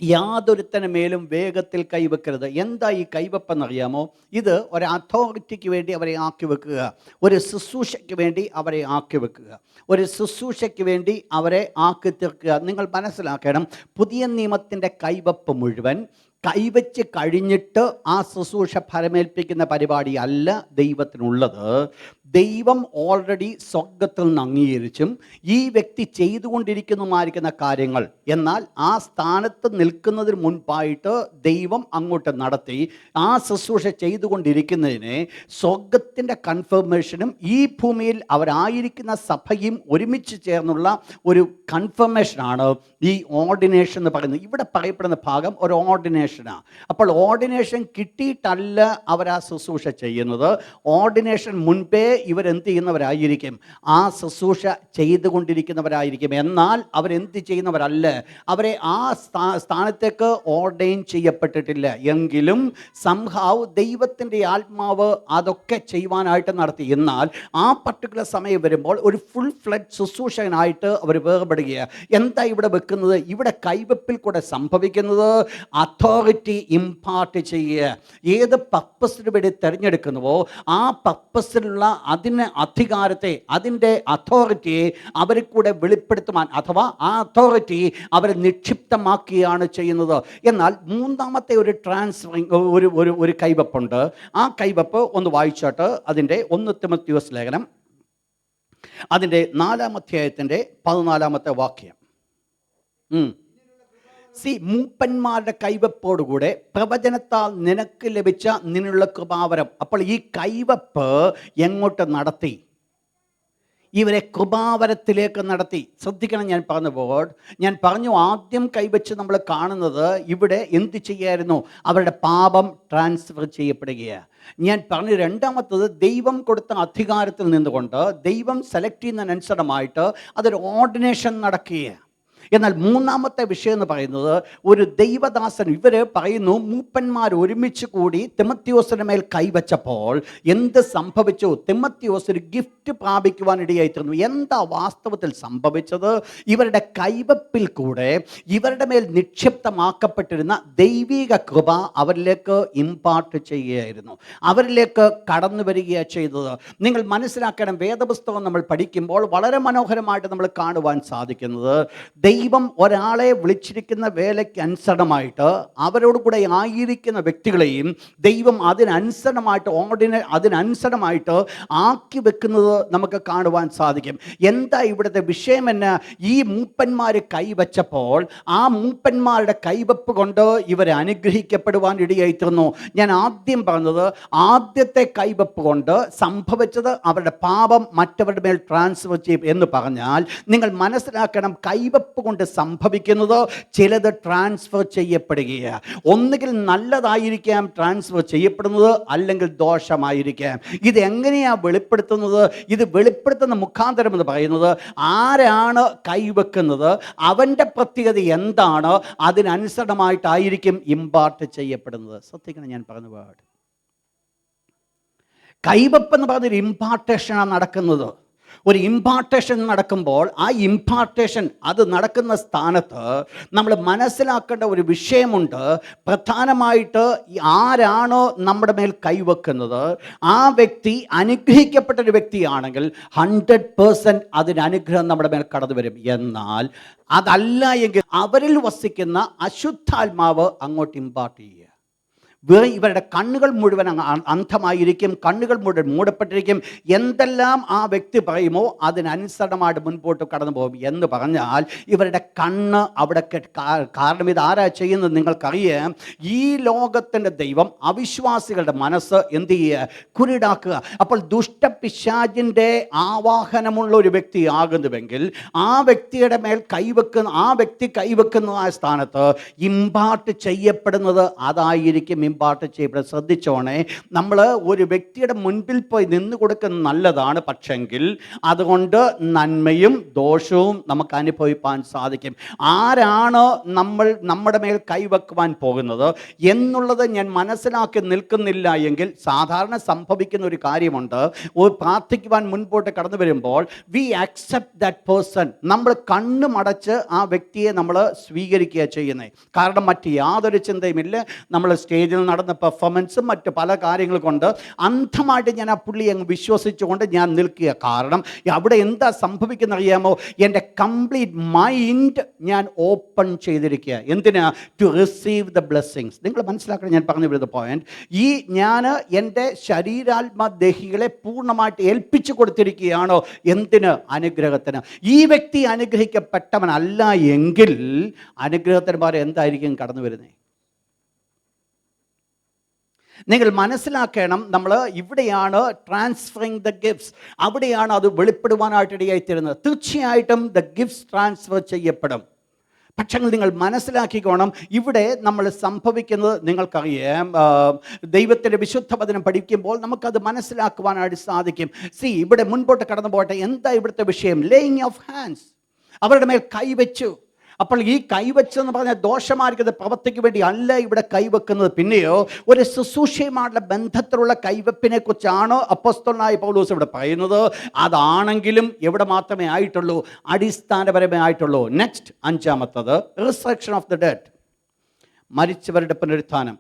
യാതൊരുത്തന് മേലും വേഗത്തിൽ കൈവെക്കരുത്. എന്താ ഈ കൈവെപ്പെന്നറിയാമോ? ഇത് ഒരു അതോറിറ്റിക്ക് വേണ്ടി അവരെ ആക്കി വെക്കുക, ഒരു ശുശ്രൂഷയ്ക്ക് വേണ്ടി അവരെ ആക്കി വെക്കുക, ഒരു ശുശ്രൂഷയ്ക്ക് വേണ്ടി അവരെ ആക്കി തീർക്കുക. നിങ്ങൾ മനസ്സിലാക്കണം, പുതിയ നിയമത്തിൻ്റെ കൈവെപ്പ് മുഴുവൻ കൈവച്ച് കഴിഞ്ഞിട്ട് ആ ശുശ്രൂഷ ഫലമേൽപ്പിക്കുന്ന പരിപാടിയല്ല ദൈവത്തിനുള്ളത്. ദൈവം ഓൾറെഡി സ്വർഗത്തിൽ നിന്ന് അംഗീകരിച്ചും ഈ വ്യക്തി ചെയ്തുകൊണ്ടിരിക്കുന്നതുമായിരിക്കുന്ന കാര്യങ്ങൾ, എന്നാൽ ആ സ്ഥാനത്ത് നിൽക്കുന്നതിന് മുൻപായിട്ട് ദൈവം അങ്ങോട്ട് നടത്തി ആ ശുശ്രൂഷ ചെയ്തുകൊണ്ടിരിക്കുന്നതിനെ സ്വർഗത്തിൻ്റെ കൺഫർമേഷനും ഈ ഭൂമിയിൽ അവരായിരിക്കുന്ന സഭയും ഒരുമിച്ച് ചേർന്നുള്ള ഒരു കൺഫർമേഷനാണ് ഈ ഓർഡിനേഷൻ എന്ന് പറയുന്നത്. ഇവിടെ പറയപ്പെടുന്ന ഭാഗം ഒരു ഓർഡിനേഷനാണ്. അപ്പോൾ ഓർഡിനേഷൻ കിട്ടിയിട്ടല്ല അവർ ആ ശുശ്രൂഷ ചെയ്യുന്നത്. ഓർഡിനേഷൻ മുൻപേ ഇവരെന്ത് ചെയ്യുന്നവരായിരിക്കും? ആ ശുശ്രൂഷ ചെയ്തുകൊണ്ടിരിക്കുന്നവരായിരിക്കും. എന്നാൽ അവരെന്ത് ചെയ്യുന്നവരല്ല, അവരെ ആ സ്ഥാനത്തേക്ക് ഓർഡൈൻ ചെയ്യപ്പെട്ടിട്ടില്ല. എങ്കിലും സംഹാവ് ദൈവത്തിൻ്റെ ആത്മാവ് അതൊക്കെ ചെയ്യുവാനായിട്ട് നടത്തി. എന്നാൽ ആ പർട്ടിക്കുലർ സമയം വരുമ്പോൾ ഒരു ഫുൾ ഫ്ലഡ് ശുശ്രൂഷകനായിട്ട് അവർ വേർപെടുകയാണ്. എന്താ ഇവിടെ വെക്കുന്നത്? ഇവിടെ കൈവെപ്പിൽ കൂടെ സംഭവിക്കുന്നത് അതോറിറ്റി ഇമ്പാർട്ട് ചെയ്യുക. ഏത് പർപ്പസിന് വേണ്ടി തിരഞ്ഞെടുക്കുന്നുവോ ആ പർപ്പസിലുള്ള അതിന് അധികാരത്തെ, അതിൻ്റെ അതോറിറ്റിയെ അവർ കൂടെ വെളിപ്പെടുത്തുവാൻ, അഥവാ ആ അതോറിറ്റി അവരെ നിക്ഷിപ്തമാക്കുകയാണ് ചെയ്യുന്നത്. എന്നാൽ മൂന്നാമത്തെ ഒരു ട്രാൻസ്ഫറിങ് ഒരു കൈവെപ്പുണ്ട്. ആ കൈവെപ്പ് ഒന്ന് വായിച്ചാട്ട് അതിൻ്റെ 1 തിമോത്തിയോസ് ലേഖനം അതിൻ്റെ 4-ാം അധ്യായത്തിൻ്റെ 14-ാമത്തെ വാക്യം. മൂപ്പന്മാരുടെ കൈവെപ്പോടുകൂടെ പ്രവചനത്താൽ നിനക്ക് ലഭിച്ച നിന്നുള്ള കൃപാവരം. അപ്പോൾ ഈ കൈവെപ്പ് എങ്ങോട്ട് നടത്തി? ഇവരെ കൃപാവരത്തിലേക്ക് നടത്തി. ശ്രദ്ധിക്കണം, ഞാൻ പറഞ്ഞു ആദ്യം കൈവച്ച് നമ്മൾ കാണുന്നത് ഇവിടെ എന്ത് ചെയ്യായിരുന്നു? അവരുടെ പാപം ട്രാൻസ്ഫർ ചെയ്യപ്പെടുകയാണ്. ഞാൻ പറഞ്ഞു രണ്ടാമത്തത്, ദൈവം കൊടുത്ത അധികാരത്തിൽ നിന്നുകൊണ്ട് ദൈവം സെലക്ട് ചെയ്യുന്നതിനനുസൃതമായിട്ട് അതൊരു ഓർഡിനേഷൻ നടക്കുകയാണ്. എന്നാൽ മൂന്നാമത്തെ വിഷയം എന്ന് പറയുന്നത് ഒരു ദൈവദാസൻ, ഇവർ പറയുന്നു മൂപ്പന്മാർ ഒരുമിച്ച് കൂടി തിമോത്തിയോസിന്റെ മേൽ കൈവച്ചപ്പോൾ എന്ത് സംഭവിച്ചു? തിമോത്തിയോസ് ഒരു ഗിഫ്റ്റ് പ്രാപിക്കുവാനിടയായി തീർന്നു. എന്താ വാസ്തവത്തിൽ സംഭവിച്ചത്? ഇവരുടെ കൈവപ്പിൽ കൂടെ ഇവരുടെ മേൽ നിക്ഷിപ്തമാക്കപ്പെട്ടിരുന്ന ദൈവിക കൃപ അവരിലേക്ക് ഇമ്പാർട്ട് ചെയ്യുകയായിരുന്നു, അവരിലേക്ക് കടന്നു വരികയാണ് ചെയ്തത്. നിങ്ങൾ മനസ്സിലാക്കണം, വേദപുസ്തകം നമ്മൾ പഠിക്കുമ്പോൾ വളരെ മനോഹരമായിട്ട് നമ്മൾ കാണുവാൻ സാധിക്കുന്നത്, ദൈവം ഒരാളെ വിളിച്ചിരിക്കുന്ന വേലയ്ക്ക് അനുസരണമായിട്ട് അവരോട് കൂടെ ആയിരിക്കുന്ന വ്യക്തികളെയും ദൈവം അതിനനുസരണമായിട്ട് ആക്കി വെക്കുന്നത് നമുക്ക് കാണുവാൻ സാധിക്കും. എന്താ ഇവിടുത്തെ വിഷയം? എന്ന ഈ മൂപ്പന്മാർ കൈവച്ചപ്പോൾ ആ മൂപ്പന്മാരുടെ കൈവപ്പ് കൊണ്ട് ഇവരെ അനുഗ്രഹിക്കപ്പെടുവാൻ ഇടയായിത്തീർന്നു. ഞാൻ ആദ്യം പറഞ്ഞത്, ആദ്യത്തെ കൈവപ്പ് കൊണ്ട് സംഭവിച്ചത് അവരുടെ പാപം മറ്റവരുടെ മേൽ ട്രാൻസ്ഫർ ചെയ്യും എന്ന് പറഞ്ഞാൽ നിങ്ങൾ മനസ്സിലാക്കണം, കൈവപ്പ് കൊണ്ട് സംഭവിക്കുന്നത് ചിലത് ട്രാൻസ്ഫർ ചെയ്യപ്പെടുകയാണ്. ഒന്നുകിൽ നല്ലതായിരിക്കാം ട്രാൻസ്ഫർ ചെയ്യപ്പെടുന്നത്, അല്ലെങ്കിൽ ദോഷമായിരിക്കാം. ഇത് എങ്ങനെയാണ് വെളിപ്പെടുത്തുന്നത്? ഇത് വെളിപ്പെടുത്തുന്ന മുഖാന്തരം എന്ന് പറയുന്നത്, ആരാണ് കൈവെക്കുന്നത്, അവൻ്റെ പ്രത്യേകത എന്താണ്, അതിനനുസരണമായിട്ടായിരിക്കും ഇമ്പാർട്ട് ചെയ്യപ്പെടുന്നത്. ശ്രദ്ധിക്കണം, ഞാൻ പറഞ്ഞ വേർഡ് കൈവെപ്പ് എന്ന് പറഞ്ഞൊരു ഇമ്പാർട്ടേഷനാണ് നടക്കുന്നത്. ഒരു ഇമ്പാർട്ടേഷൻ നടക്കുമ്പോൾ ആ ഇമ്പാർട്ടേഷൻ അത് നടക്കുന്ന സ്ഥാനത്ത് നമ്മൾ മനസ്സിലാക്കേണ്ട ഒരു വിഷയമുണ്ട്. പ്രധാനമായിട്ട് ആരാണോ നമ്മുടെ മേൽ കൈവെക്കുന്നത് ആ വ്യക്തി അനുഗ്രഹിക്കപ്പെട്ടൊരു വ്യക്തിയാണെങ്കിൽ 100% അതിന് അനുഗ്രഹം നമ്മുടെ മേൽ കടന്നു വരും. എന്നാൽ അതല്ല എങ്കിൽ അവരിൽ വസിക്കുന്ന അശുദ്ധാത്മാവ് അങ്ങോട്ട് ഇമ്പാർട്ട് ചെയ്യുക. ഇവരുടെ കണ്ണുകൾ മുഴുവൻ അന്ധമായിരിക്കും, കണ്ണുകൾ മുഴുവൻ മൂടപ്പെട്ടിരിക്കും. എന്തെല്ലാം ആ വ്യക്തി പറയുമോ അതിനനുസരണമായിട്ട് മുൻപോട്ട് കടന്നു പോകും എന്ന് പറഞ്ഞാൽ ഇവരുടെ കണ്ണ് അവിടെ കാരണം ഇത് ആരാ ചെയ്യുന്നത് നിങ്ങൾക്കറിയാം. ഈ ലോകത്തിൻ്റെ ദൈവം അവിശ്വാസികളുടെ മനസ്സ് എന്ത് ചെയ്യുക? കുരുടാക്കുക. അപ്പോൾ ദുഷ്ടപിശാചിൻ്റെ ആവാഹനമുള്ള ഒരു വ്യക്തി ആകുന്നുവെങ്കിൽ ആ വ്യക്തിയുടെ മേൽ കൈവെക്കുന്ന ആ സ്ഥാനത്ത് ഇമ്പാർട്ട് ചെയ്യപ്പെടുന്നത് അതായിരിക്കും ഇമ്പാർട്ട് ചെയ്യപ്പെടുന്നത്. ശ്രദ്ധിച്ചോണേ, നമ്മൾ ഒരു വ്യക്തിയുടെ മുൻപിൽ പോയി നിന്ന് കൊടുക്കുന്നത് നല്ലതാണ്, പക്ഷെങ്കിൽ അതുകൊണ്ട് നന്മയും ദോഷവും നമുക്ക് അനുഭവിപ്പാൻ സാധിക്കും. ആരാണ് നമ്മുടെ മേൽ കൈവെക്കുവാൻ പോകുന്നത് എന്നുള്ളത് ഞാൻ മനസ്സിലാക്കി നിൽക്കുന്നില്ല എങ്കിൽ സാധാരണ സംഭവിക്കുന്ന ഒരു കാര്യമുണ്ട്. പ്രാർത്ഥിക്കുവാൻ മുൻപോട്ട് കടന്നു വരുമ്പോൾ വി അക്സെപ്റ്റ് ദാറ്റ് പേഴ്സൺ. നമ്മൾ കണ്ണുമടച്ച് ആ വ്യക്തിയെ നമ്മൾ സ്വീകരിക്കുക ചെയ്യുന്നത്. കാരണം മറ്റ് യാതൊരു ചിന്തയുമില്ല. നമ്മൾ സ്റ്റേജിൽ നടന്ന പെർഫോമൻസും മറ്റ് പല കാര്യങ്ങൾ കൊണ്ട് അന്ധമായിട്ട് ഞാൻ ആ പുള്ളി അങ്ങ് വിശ്വസിച്ചുകൊണ്ട് ഞാൻ നിൽക്കുക. കാരണം അവിടെ എന്താ സംഭവിക്കുന്ന അറിയാമോ? എൻ്റെ കംപ്ലീറ്റ് മൈൻഡ് ഞാൻ ഓപ്പൺ ചെയ്തിരിക്കുക. എന്തിനാ? To receive the blessings. നിങ്ങൾ മനസ്സിലാക്കണം ഞാൻ പറഞ്ഞു വരുന്ന പോയിന്റ്. ഞാൻ എൻ്റെ ശരീരാത്മദേഹികളെ പൂർണ്ണമായിട്ട് ഏൽപ്പിച്ചു കൊടുത്തിരിക്കുകയാണോ? എന്തിന്? അനുഗ്രഹത്തിന്. ഈ വ്യക്തി അനുഗ്രഹിക്കപ്പെട്ടവനല്ല എങ്കിൽ അനുഗ്രഹത്തിന്മാരെ എന്തായിരിക്കും കടന്നു വരുന്നത്? നിങ്ങൾ മനസ്സിലാക്കണം, നമ്മൾ ഇവിടെയാണ് ട്രാൻസ്ഫറിങ് ദ ഗിഫ്റ്റ്സ്, അവിടെയാണ് അത് വെളിപ്പെടുവാനായിട്ട് ഇടയായിത്തീരുന്നത്. തീർച്ചയായിട്ടും ദ ഗിഫ്റ്റ്സ് ട്രാൻസ്ഫർ ചെയ്യപ്പെടും. പക്ഷേ നിങ്ങൾ മനസ്സിലാക്കിക്കോണം, ഇവിടെ നമ്മൾ സംഭവിക്കുന്നത് നിങ്ങൾക്കറിയാം. ദൈവത്തിൻ്റെ വിശുദ്ധ വചനം പഠിക്കുമ്പോൾ നമുക്കത് മനസ്സിലാക്കുവാനായിട്ട് സാധിക്കും. ഇവിടെ മുൻപോട്ട് കടന്നു പോകട്ടെ. എന്താ ഇവിടുത്തെ വിഷയം? Laying of hands. അവരുടെ മേൽ കൈവച്ചു. അപ്പോൾ ഈ കൈവച്ചെന്ന് പറഞ്ഞാൽ ദോഷമായിരിക്കുന്ന പ്രവൃത്തിക്ക് വേണ്ടി അല്ല ഇവിടെ കൈവെക്കുന്നത്. പിന്നെയോ ഒരു ശുശ്രൂഷയുമായുള്ള ബന്ധത്തിലുള്ള കൈവെപ്പിനെ കുറിച്ചാണ് അപ്പോസ്തലനായ പൗലോസ് ഇവിടെ പറയുന്നത്. അതാണെങ്കിലും എവിടെ മാത്രമേ ആയിട്ടുള്ളൂ? അടിസ്ഥാനപരമേ ആയിട്ടുള്ളൂ. നെക്സ്റ്റ്, അഞ്ചാമത്തത് റിസറക്ഷൻ ഓഫ് ദ ഡെഡ്, മരിച്ചവരുടെ പുനരുത്ഥാനം.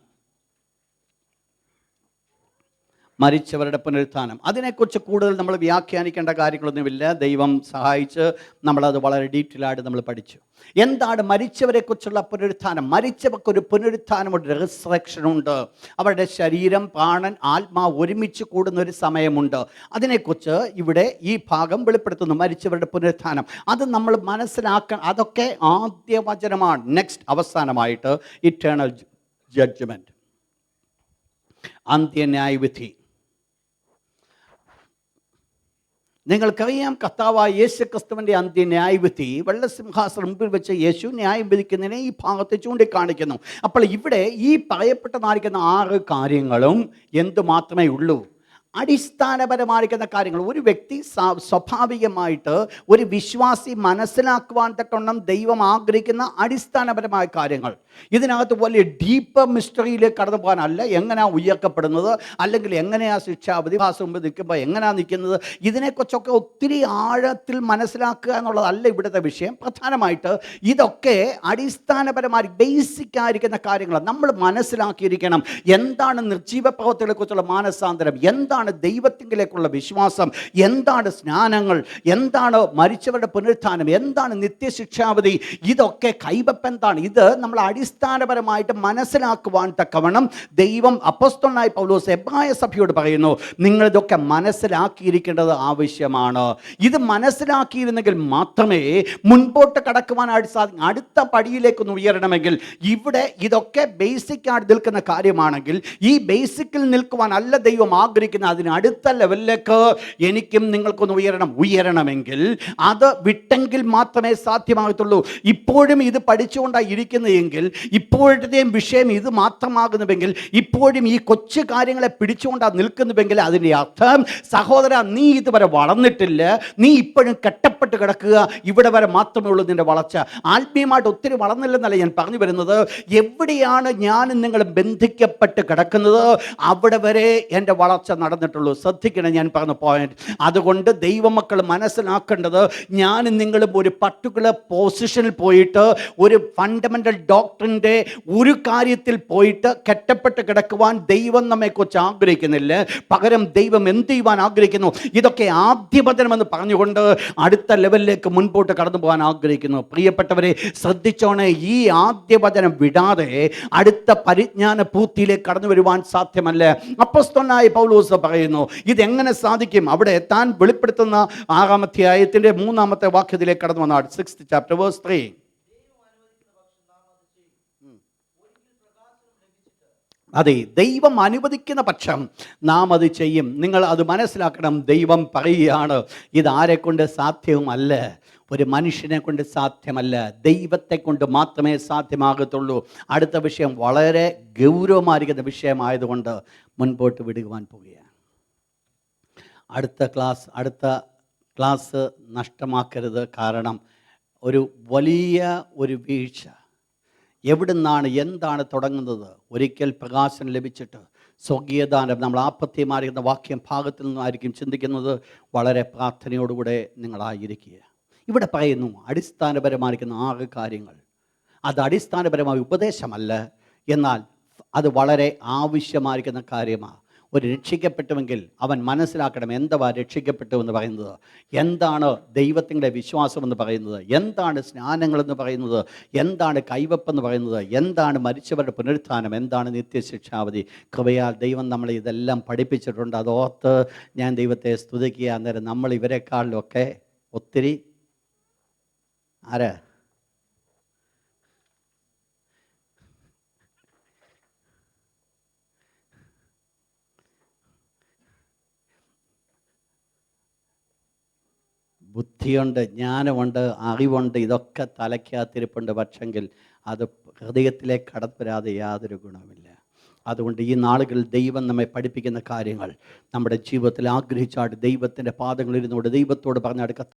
മരിച്ചവരുടെ പുനരുത്ഥാനം, അതിനെക്കുറിച്ച് കൂടുതൽ നമ്മൾ വ്യാഖ്യാനിക്കേണ്ട കാര്യങ്ങളൊന്നുമില്ല. ദൈവം സഹായിച്ച് നമ്മളത് വളരെ ഡീറ്റെയിൽ ആയിട്ട് നമ്മൾ പഠിച്ചു. എന്താണ് മരിച്ചവരെക്കുറിച്ചുള്ള പുനരുത്ഥാനം? മരിച്ചവർക്കൊരു പുനരുത്ഥാനമുണ്ട്, റിസറക്ഷനുണ്ട്. അവരുടെ ശരീരം, പ്രാണൻ, ആത്മാവ് ഒരുമിച്ച് കൂടുന്ന ഒരു സമയമുണ്ട്. അതിനെക്കുറിച്ച് ഇവിടെ ഈ ഭാഗം വെളിപ്പെടുത്തുന്നു, മരിച്ചവരുടെ പുനരുത്ഥാനം. അത് നമ്മൾ മനസ്സിലാക്കാൻ, അതൊക്കെ ആദ്യ വചനമാണ്. നെക്സ്റ്റ്, അവസാനമായിട്ട് ഇറ്റേണൽ ജഡ്ജ്മെൻറ്റ്, അന്ത്യന്യായവിധി. നിങ്ങൾക്കറിയാം, കർത്താവായ യേശു ക്രിസ്തുവിൻ്റെ അന്ത്യന്യായവിധി വെള്ളസിംഹാസനം മുമ്പിൽ വെച്ച് യേശു ന്യായം വിധിക്കുന്നതിനെ ഈ ഭാഗത്ത് ചൂണ്ടിക്കാണിക്കുന്നു. അപ്പോൾ ഇവിടെ ഈ പറയപ്പെട്ടതായിരിക്കുന്ന 6 കാര്യങ്ങളും എന്തുമാത്രമേ ഉള്ളൂ? അടിസ്ഥാനപരമായിരിക്കുന്ന കാര്യങ്ങൾ. ഒരു വ്യക്തി സ്വാഭാവികമായിട്ട് ഒരു വിശ്വാസി മനസ്സിലാക്കുവാൻ തക്കവണ്ണം ദൈവം ആഗ്രഹിക്കുന്ന അടിസ്ഥാനപരമായ കാര്യങ്ങൾ. ഇതിനകത്ത് വലിയ ഡീപ്പർ മിസ്റ്ററിയിലേക്ക് കടന്നു പോകാനല്ല. എങ്ങനെയാണ് ഉയർക്കപ്പെടുന്നത്, അല്ലെങ്കിൽ എങ്ങനെയാണ് ശിക്ഷാവിധി മുമ്പ് നിൽക്കുമ്പോൾ എങ്ങനെയാണ് നിൽക്കുന്നത്, ഇതിനെക്കുറിച്ചൊക്കെ ഒത്തിരി ആഴത്തിൽ മനസ്സിലാക്കുക എന്നുള്ളതല്ല ഇവിടുത്തെ വിഷയം. പ്രധാനമായിട്ട് ഇതൊക്കെ അടിസ്ഥാനപരമായി ബേസിക് ആയിരിക്കുന്ന കാര്യങ്ങളാണ്. നമ്മൾ മനസ്സിലാക്കിയിരിക്കണം എന്താണ് നിർജീവ പ്രവൃത്തികളെക്കുറിച്ചുള്ള മാനസാന്തരം, എന്താണ് ദൈവത്തിങ്കിലേക്കുള്ള വിശ്വാസം, എന്താണ് സ്നാനങ്ങൾ, എന്താണ് മരിച്ചവരുടെ പുനരുത്ഥാനം, എന്താണ് നിത്യശിക്ഷാവിധി, ഇതൊക്കെ കൈവപ്പെന്താണ്. ഇത് നമ്മൾ അടിസ്ഥാനപരമായിട്ട് മനസ്സിലാക്കുവാൻ തക്കവണ്ണം ദൈവം അപ്പോസ്തലനായ പൗലോസ് എബ്രായ സഭയോട് പറയുന്നു, നിങ്ങളിതൊക്കെ മനസ്സിലാക്കിയിരിക്കേണ്ടത് ആവശ്യമാണ്. ഇത് മനസ്സിലാക്കിയിരുന്നെങ്കിൽ മാത്രമേ മുൻപോട്ട് കടക്കുവാനായിട്ട് സാധിക്കും. അടുത്ത പടിയിലേക്കൊന്ന് ഉയരണമെങ്കിൽ ഇവിടെ ഇതൊക്കെ ബേസിക് ആയിട്ട് നിൽക്കുന്ന കാര്യമാണെങ്കിൽ ഈ ബേസിക്കിൽ നിൽക്കുവാൻ അല്ല ദൈവം ആഗ്രഹിക്കുന്ന. അതിനടുത്ത ലെവലിലേക്ക് എനിക്കും നിങ്ങൾക്കൊന്ന് ഉയരണമെങ്കിൽ അത് വിട്ടെങ്കിൽ മാത്രമേ സാധ്യമാകത്തുള്ളൂ. ഇപ്പോഴും ഇത് പഠിച്ചുകൊണ്ടാണ് ഇരിക്കുന്നതെങ്കിൽ, ഇപ്പോഴത്തെയും വിഷയം ഇത് മാത്രമാകുന്നുവെങ്കിൽ, ഇപ്പോഴും ഈ കൊച്ചു കാര്യങ്ങളെ പിടിച്ചുകൊണ്ടാണ് നിൽക്കുന്നുവെങ്കിൽ, അതിൻ്റെ അർത്ഥം സഹോദര, നീ ഇതുവരെ വളർന്നിട്ടില്ല, നീ ഇപ്പോഴും കെട്ടപ്പെട്ട് കിടക്കുക. ഇവിടെ വരെ മാത്രമേ ഉള്ളൂ നിൻ്റെ വളർച്ച. ആത്മീയമായിട്ട് ഒത്തിരി വളർന്നില്ലെന്നല്ല ഞാൻ പറഞ്ഞു വരുന്നത്. എവിടെയാണ് ഞാനും നിങ്ങളും ബന്ധിക്കപ്പെട്ട് കിടക്കുന്നത്, അവിടെ വരെ എൻ്റെ വളർച്ച നടന്നിട്ടുള്ളൂ. ശ്രദ്ധിക്കണം ഞാൻ പറഞ്ഞ പോയിന്റ്. അതുകൊണ്ട് ദൈവമക്കൾ മനസ്സിലാക്കേണ്ടത്, ഞാനും നിങ്ങളും ഒരു പർട്ടിക്കുലർ പൊസിഷനിൽ പോയിട്ട് ഒരു ഫണ്ടമെൻ്റൽ ഡോക്ടറിൻ്റെ ഒരു കാര്യത്തിൽ പോയിട്ട് കെട്ടപ്പെട്ട് കിടക്കുവാൻ ദൈവം നമ്മെക്കുറിച്ച് ആഗ്രഹിക്കുന്നില്ല. പകരം ദൈവം എന്ത് ചെയ്യുവാൻ ആഗ്രഹിക്കുന്നു? ഇതൊക്കെ ആദ്യപതനമെന്ന് പറഞ്ഞുകൊണ്ട് അടുത്ത ലെവലിലേക്ക് മുൻപോട്ട് കടന്നു പോകാൻ ആഗ്രഹിക്കുന്നു. പ്രിയപ്പെട്ടവരെ ശ്രദ്ധിച്ചോണേ, ഈ ആദ്യവചനം വിടാതെ അടുത്ത പരിജ്ഞാന പൂർത്തിയിലേക്ക് കടന്നു വരുവാൻ സാധ്യമല്ല. അപ്പോസ്തലനായ പൗലോസ് പറയുന്നു, ഇതെങ്ങനെ സാധിക്കും? അവിടെ താൻ വെളിപ്പെടുത്തുന്ന 6-ാം അധ്യായത്തിൻ്റെ 3-ാമത്തെ വാക്യത്തിലേക്ക് കടന്നു വന്നാണ്. 6th chapter verse 3. അതെ, ദൈവം അനുവദിക്കുന്ന പക്ഷം നാം അത് ചെയ്യും. നിങ്ങൾ അത് മനസ്സിലാക്കണം. ദൈവം പറയുകയാണ്, ഇതാരെക്കൊണ്ട് സാധ്യവുമല്ല, ഒരു മനുഷ്യനെ കൊണ്ട് സാധ്യമല്ല, ദൈവത്തെ കൊണ്ട് മാത്രമേ സാധ്യമാകത്തുള്ളൂ. അടുത്ത വിഷയം വളരെ ഗൗരവമായിരിക്കുന്ന വിഷയമായതുകൊണ്ട് മുൻപോട്ട് വിടുവാൻ പോവുകയാണ്. അടുത്ത ക്ലാസ് നഷ്ടമാക്കരുത്. കാരണം ഒരു വലിയ ഒരു വീഴ്ച എവിടുന്നാണ്, എന്താണ് തുടങ്ങുന്നത്? ഒരിക്കൽ പ്രകാശനം ലഭിച്ചിട്ട് സ്വർഗീയദാനം, നമ്മൾ ആപത്യമായിരിക്കുന്ന വാക്യം ഭാഗത്തിൽ നിന്നായിരിക്കും ചിന്തിക്കുന്നത്. വളരെ പ്രാർത്ഥനയോടുകൂടെ നിങ്ങളായിരിക്കുക. ഇവിടെ പറയുന്നു അടിസ്ഥാനപരമായിരിക്കുന്ന 6 കാര്യങ്ങൾ. അത് അടിസ്ഥാനപരമായ ഉപദേശമല്ല, എന്നാൽ അത് വളരെ ആവശ്യമായിരിക്കുന്ന കാര്യമാണ്. ഒരു രക്ഷിക്കപ്പെട്ടുവെങ്കിൽ അവൻ മനസ്സിലാക്കണം എന്തുവാ രക്ഷിക്കപ്പെട്ടു എന്ന് പറയുന്നത്, എന്താണ് ദൈവത്തിൻ്റെ വിശ്വാസമെന്ന് പറയുന്നത്, എന്താണ് സ്നാനങ്ങളെന്ന് പറയുന്നത്, എന്താണ് കൈവപ്പെന്ന് പറയുന്നത്, എന്താണ് മരിച്ചവരുടെ പുനരുത്ഥാനം, എന്താണ് നിത്യശിക്ഷാവധി. കൃപയാൽ ദൈവം നമ്മളെ ഇതെല്ലാം പഠിപ്പിച്ചിട്ടുണ്ട്. അതോർത്ത് ഞാൻ ദൈവത്തെ സ്തുതിക്കുക. അന്നേരം നമ്മൾ ഇവരെക്കാളിലൊക്കെ ഒത്തിരി ബുദ്ധിയുണ്ട്, ജ്ഞാനമുണ്ട്, അറിവുണ്ട്, ഇതൊക്കെ തലയ്ക്കകത്തിരിപ്പുണ്ട്. പക്ഷെങ്കിൽ അത് ഹൃദയത്തിലേക്ക് കടന്നു വരാതെ യാതൊരു ഗുണമില്ല. അതുകൊണ്ട് ഈ നാളുകളിൽ ദൈവം നമ്മെ പഠിപ്പിക്കുന്ന കാര്യങ്ങൾ നമ്മുടെ ജീവിതത്തിൽ ആഗ്രഹിച്ചായിട്ട് ദൈവത്തിൻ്റെ പാദങ്ങളിരുന്നുകൊണ്ട് ദൈവത്തോട് പറഞ്ഞെടുക്കുക.